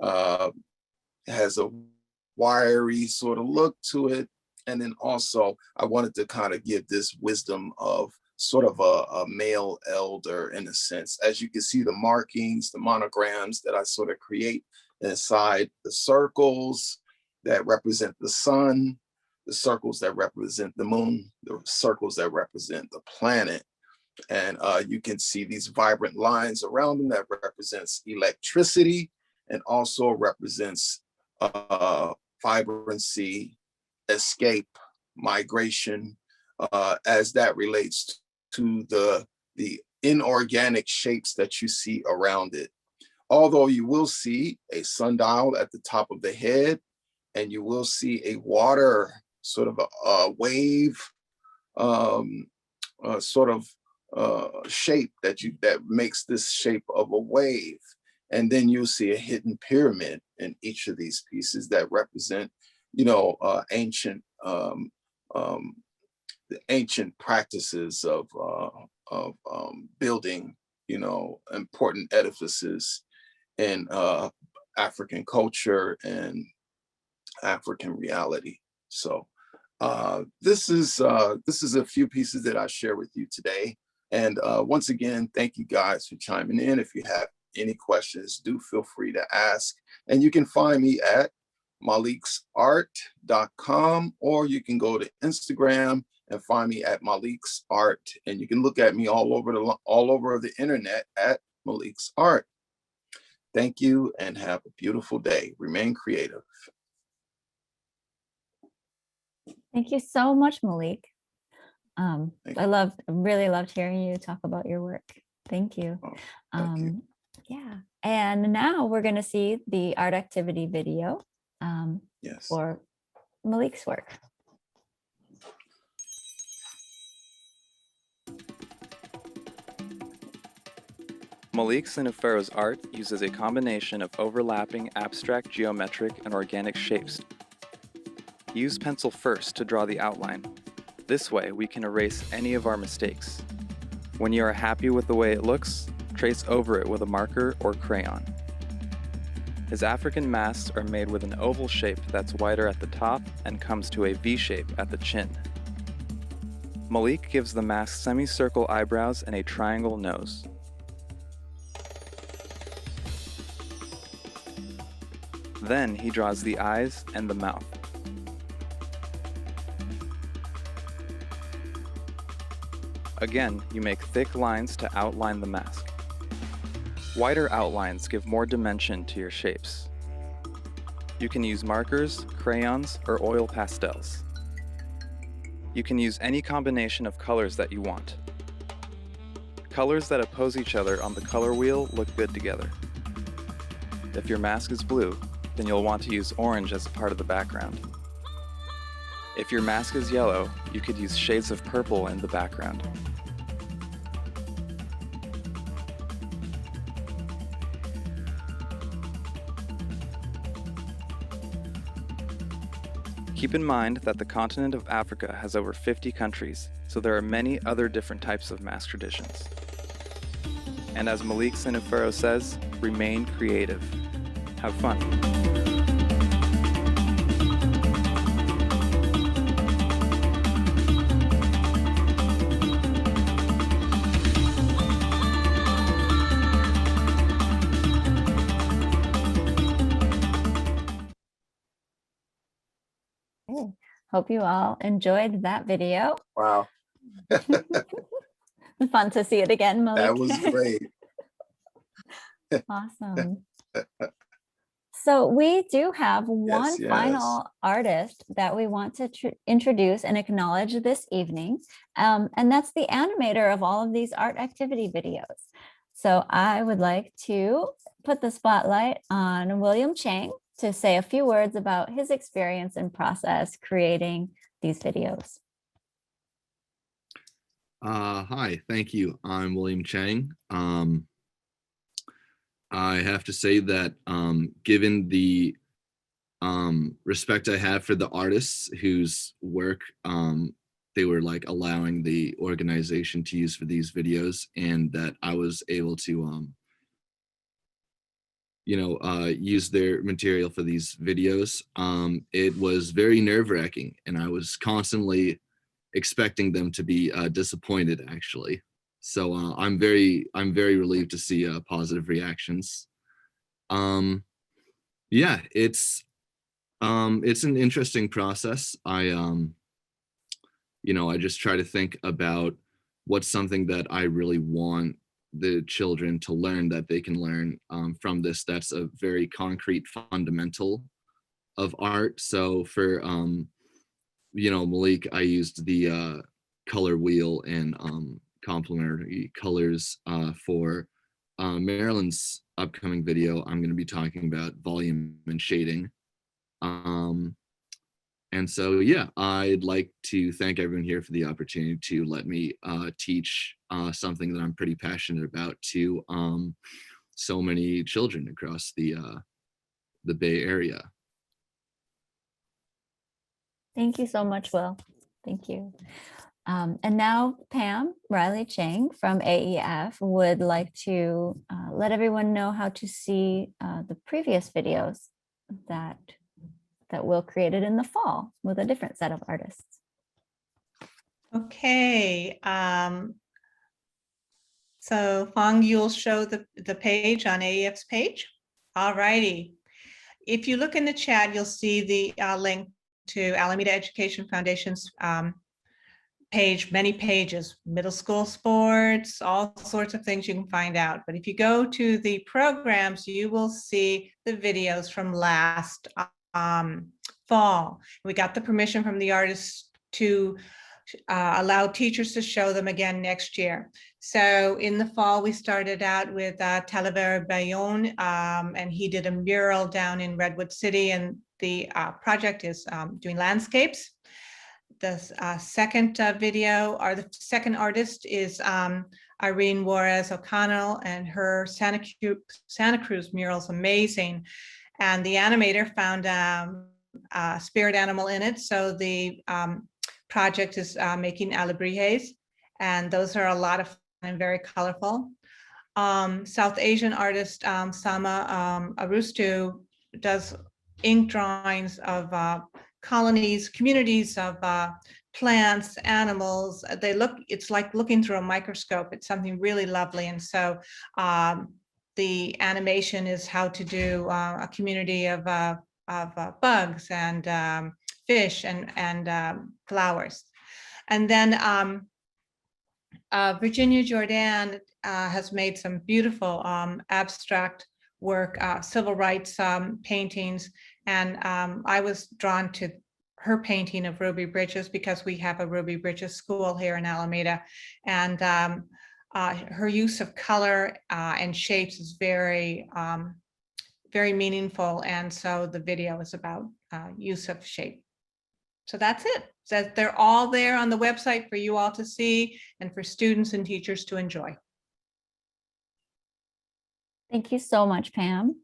It has a wiry sort of look to it. And then also I wanted to kind of give this wisdom of sort of a male elder in a sense. As you can see, the markings, the monograms that I sort of create inside the circles that represent the sun, the circles that represent the moon, the circles that represent the planet. And you can see these vibrant lines around them that represents electricity and also represents vibrancy, escape, migration, as that relates to the inorganic shapes that you see around it. Although you will see a sundial at the top of the head, and you will see a water sort of a wave sort of shape that makes this shape of a wave. And then you'll see a hidden pyramid in each of these pieces that represent, ancient the ancient practices of building, important edifices in African culture and African reality. So this is a few pieces that I share with you today. And once again, thank you guys for chiming in. If you have any questions, do feel free to ask. And you can find me at maliksart.com, or you can go to Instagram and find me at Malik's Art. And you can look at me all over the internet at Malik's Art. Thank you and have a beautiful day. Remain creative. Thank you so much, Malik. Thank Really loved hearing you talk about your work. Thank you. Oh, thank you. Yeah. And now we're going to see the art activity video Yes. for Malik's work. Malik Sinufero's art uses a combination of overlapping abstract geometric and organic shapes. Use pencil first to draw the outline. This way we can erase any of our mistakes. When you are happy with the way it looks, trace over it with a marker or crayon. His African masks are made with an oval shape that's wider at the top and comes to a V shape at the chin. Malik gives the mask semicircle eyebrows and a triangle nose. Then he draws the eyes and the mouth. Again, you make thick lines to outline the mask. Wider outlines give more dimension to your shapes. You can use markers, crayons, or oil pastels. You can use any combination of colors that you want. Colors that oppose each other on the color wheel look good together. If your mask is blue, then you'll want to use orange as a part of the background. If your mask is yellow, you could use shades of purple in the background. Keep in mind that the continent of Africa has over 50 countries, so there are many other different types of mask traditions. And as Malik Sinufero says, remain creative. Have fun. Okay. Hope you all enjoyed that video. Wow. Fun to see it again, Malik. That was great. Awesome. So we do have one yes. final artist that we want to introduce and acknowledge this evening, and that's the animator of all of these art activity videos. So I would like to put the spotlight on William Chang to say a few words about his experience and process creating these videos. Hi, thank you. I'm William Chang. I have to say that given the respect I have for the artists whose work they were like allowing the organization to use for these videos, and that I was able to use their material for these videos, it was very nerve-wracking, and I was constantly expecting them to be disappointed, actually. So I'm very relieved to see positive reactions. Yeah, it's an interesting process. I just try to think about what's something that I really want the children to learn, that they can learn from this. That's a very concrete fundamental of art. So for Malik, I used the color wheel and complementary colors. For Marilyn's upcoming video, I'm going to be talking about volume and shading. And so, yeah, I'd like to thank everyone here for the opportunity to let me teach something that I'm pretty passionate about to so many children across the Bay Area. Thank you so much, Will. Thank you. And now Pam Riley Chang from AEF would like to let everyone know how to see the previous videos that Will created in the fall with a different set of artists. Okay. So Fong, you'll show the page on AEF's page. All righty. If you look in the chat, you'll see the link to Alameda Education Foundation's page, many pages, middle school sports, all sorts of things you can find out. But if you go to the programs, you will see the videos from last fall. We got the permission from the artists to allow teachers to show them again next year. So in the fall, we started out with Talavera Bayonne, and he did a mural down in Redwood City, and the project is doing landscapes. The second video, or the second artist, is Irene Juarez O'Connell, and her Santa Cruz mural is amazing. And the animator found a spirit animal in it, so the project is making alebrijes, and those are a lot of fun and very colorful. South Asian artist Sama Arustu does ink drawings of colonies, communities of plants, animals. It's like looking through a microscope. It's something really lovely. And so the animation is how to do a community of bugs and fish and flowers. And then Virginia Jordan has made some beautiful abstract work, civil rights paintings. And I was drawn to her painting of Ruby Bridges because we have a Ruby Bridges school here in Alameda. And her use of color and shapes is very, very meaningful. And so the video is about use of shape. So that's it. So they're all there on the website for you all to see and for students and teachers to enjoy. Thank you so much, Pam.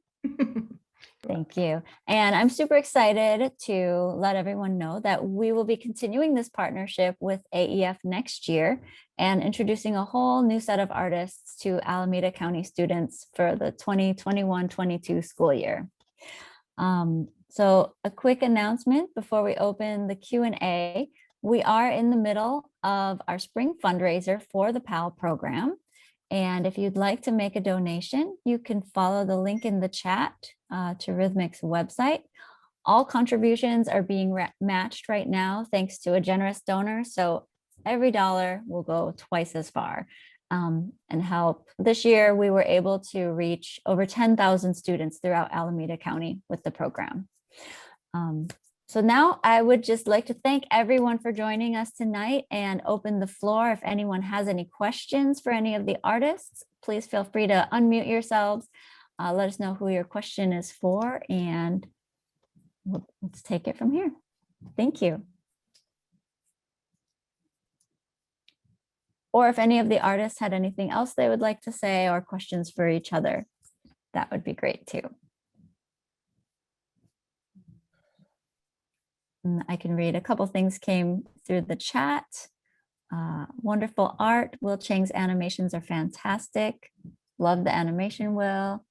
Thank you. And I'm super excited to let everyone know that we will be continuing this partnership with AEF next year and introducing a whole new set of artists to Alameda County students for the 2021-22 school year. So a quick announcement before we open the Q&A. We are in the middle of our spring fundraiser for the PAL program. And if you'd like to make a donation, you can follow the link in the chat to Rhythmic's website. All contributions are being matched right now thanks to a generous donor. So every dollar will go twice as far and help. This year, we were able to reach over 10,000 students throughout Alameda County with the program. So now I would just like to thank everyone for joining us tonight and open the floor. If anyone has any questions for any of the artists, please feel free to unmute yourselves. Let us know who your question is for, and let's take it from here. Thank you. Or if any of the artists had anything else they would like to say or questions for each other, that would be great too. And I can read a couple things came through the chat. Wonderful art. Will Chang's animations are fantastic. Love the animation, Will.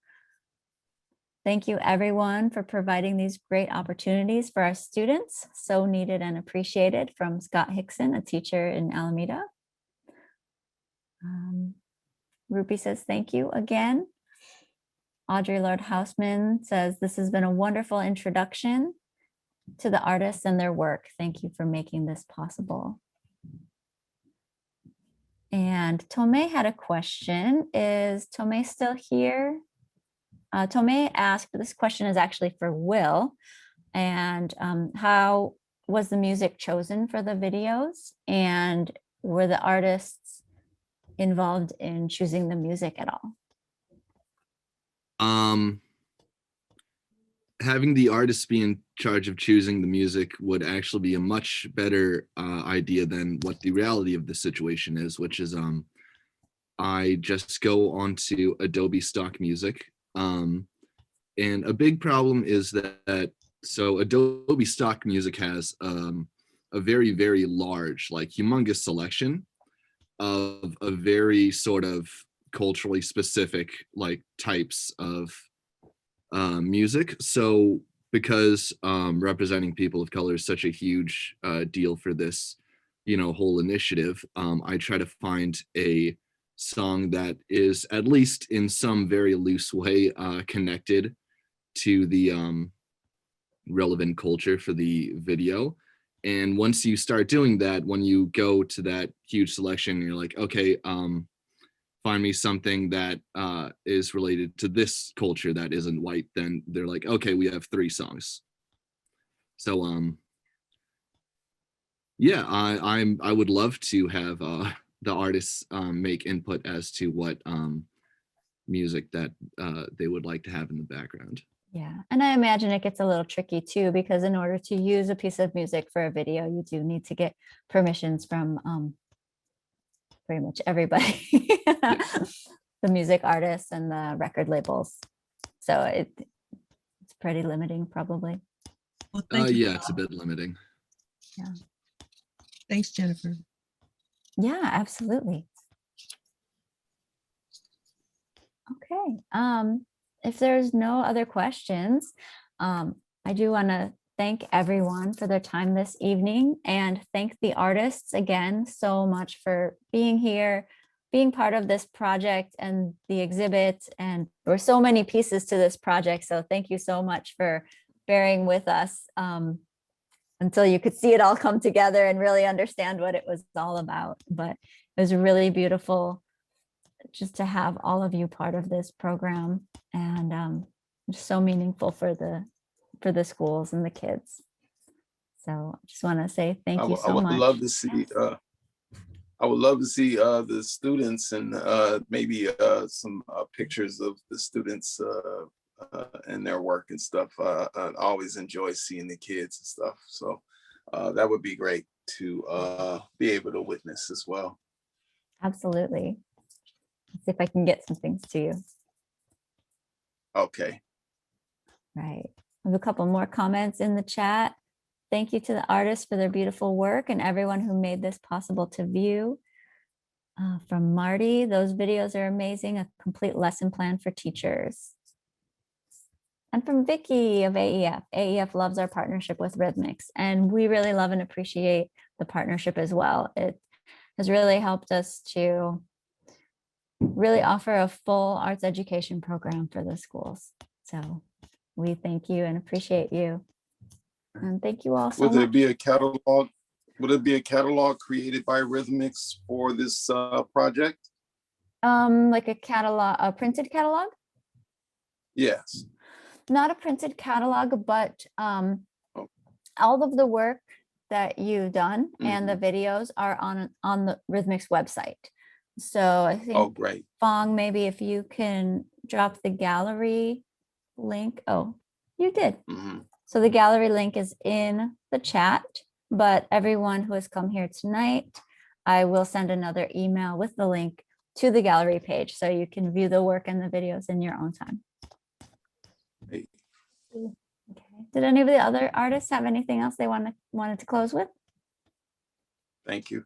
Thank you everyone for providing these great opportunities for our students. So needed and appreciated, from Scott Hickson, a teacher in Alameda. Ruby says thank you again. Audrey Lord Houseman says this has been a wonderful introduction to the artists and their work. Thank you for making this possible. And Tomei had a question. Is Tomei still here? Tomei asked, this question is actually for Will. And how was the music chosen for the videos? And were the artists involved in choosing the music at all? Having the artists be in charge of choosing the music would actually be a much better idea than what the reality of the situation is, which is I just go onto Adobe Stock Music. And a big problem is that so Adobe Stock Music has a very, very large, like humongous selection of a very sort of culturally specific like types of music. So because representing people of color is such a huge deal for this, whole initiative, I try to find a song that is, at least in some very loose way, connected to the relevant culture for the video. And once you start doing that, when you go to that huge selection, you're like, okay, find me something that is related to this culture that isn't white. Then they're like, okay, we have 3 songs. So yeah, I would love to have the artists make input as to what music that they would like to have in the background. Yeah, and I imagine it gets a little tricky too, because in order to use a piece of music for a video, you do need to get permissions from pretty much everybody, the music artists and the record labels. So it's pretty limiting, probably. Well, thank you. Yeah, it's a bit limiting. Yeah. Thanks, Jennifer. Yeah, absolutely. Okay. If there's no other questions, I do want to thank everyone for their time this evening, and thank the artists again so much for being here, being part of this project and the exhibit. And there were so many pieces to this project, so thank you so much for bearing with us until you could see it all come together and really understand what it was all about. But it was really beautiful just to have all of you part of this program, and just so meaningful for the schools and the kids. So I just want to say thank you so much. I would love to see I would love to see the students and maybe some pictures of the students and their work and stuff. I always enjoy seeing the kids and stuff. So that would be great to be able to witness as well. Absolutely. Let's see if I can get some things to you. Okay. Right. I have a couple more comments in the chat. Thank you to the artists for their beautiful work and everyone who made this possible to view. From Marty, those videos are amazing, a complete lesson plan for teachers. And from Vicky of AEF, AEF loves our partnership with Rhythmics, and we really love and appreciate the partnership as well. It has really helped us to really offer a full arts education program for the schools. So we thank you and appreciate you. And thank you all so much. Would there be a catalog? Would it be a catalog created by Rhythmics for this project? Like a catalog, a printed catalog? Yes. Not a printed catalog, but all of the work that you've done and the videos are on the Rhythmics website. So I think, oh, great. Fong, maybe if you can drop the gallery link. Oh, you did. So the gallery link is in the chat, but everyone who has come here tonight, I will send another email with the link to the gallery page so you can view the work and the videos in your own time. Hey. Okay. Did any of the other artists have anything else they wanted to close with? Thank you.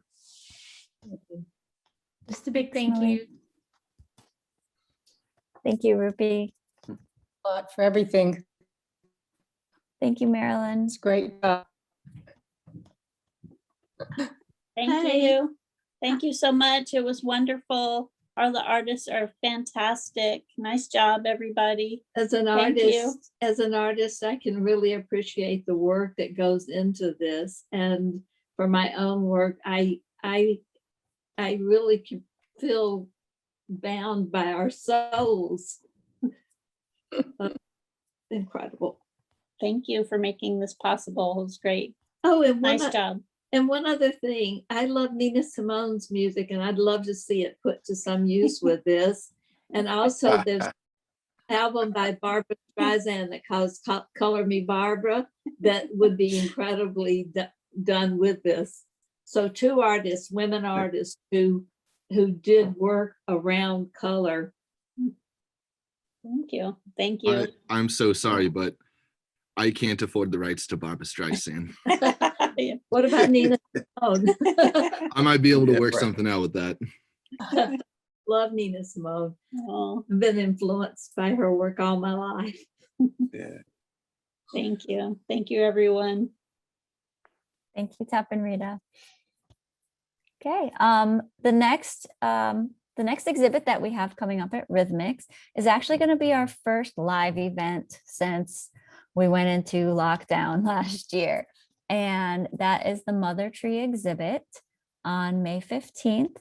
Just a big thank you. Thank you, Rupi. A lot for everything. Thank you, Marilyn. It's great. Thank you. Thank you so much. It was wonderful. All the artists are fantastic. Nice job, everybody. As an artist, I can really appreciate the work that goes into this. And for my own work, I really can feel bound by our souls. Incredible. Thank you for making this possible. It was great. Oh, and nice job. And one other thing, I love Nina Simone's music, and I'd love to see it put to some use with this. And also there's an album by Barbara Streisand that calls Color Me Barbara that would be incredibly done with this. So 2 artists, women artists who did work around color. Thank you. Thank you. I'm so sorry, but I can't afford the rights to Barbara Streisand. What about Nina Simone? I might be able to work something out with that. Love Nina Simone. Oh. I've been influenced by her work all my life. Yeah. Thank you. Thank you, everyone. Thank you, Tap and Rita. Okay, the next the next exhibit that we have coming up at Rhythmics is actually going to be our first live event since we went into lockdown last year. And that is the Mother Tree exhibit on May 15th,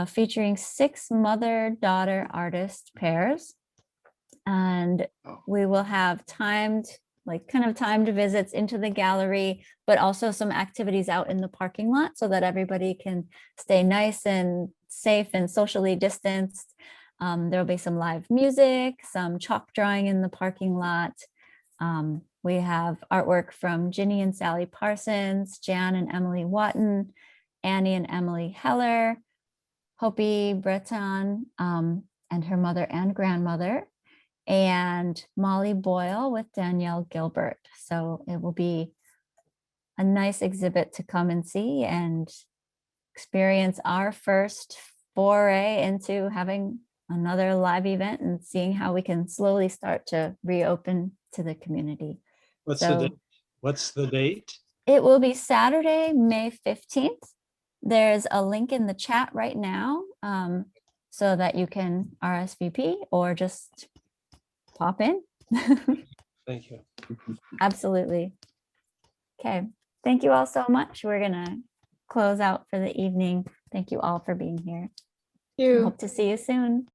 featuring 6 mother-daughter artist pairs. And we will have timed visits into the gallery, but also some activities out in the parking lot so that everybody can stay nice and safe and socially distanced. There'll be some live music, some chalk drawing in the parking lot. We have artwork from Ginny and Sally Parsons, Jan and Emily Watton, Annie and Emily Heller, Hopi Breton and her mother and grandmother, and Molly Boyle with Danielle Gilbert. So it will be a nice exhibit to come and see and experience our first foray into having another live event and seeing how we can slowly start to reopen to the community. What's the date? It will be Saturday, May 15th. There's a link in the chat right now so that you can RSVP or just pop in. Thank you. Absolutely. Okay. Thank you all so much. We're going to close out for the evening. Thank you all for being here. Hope to see you soon.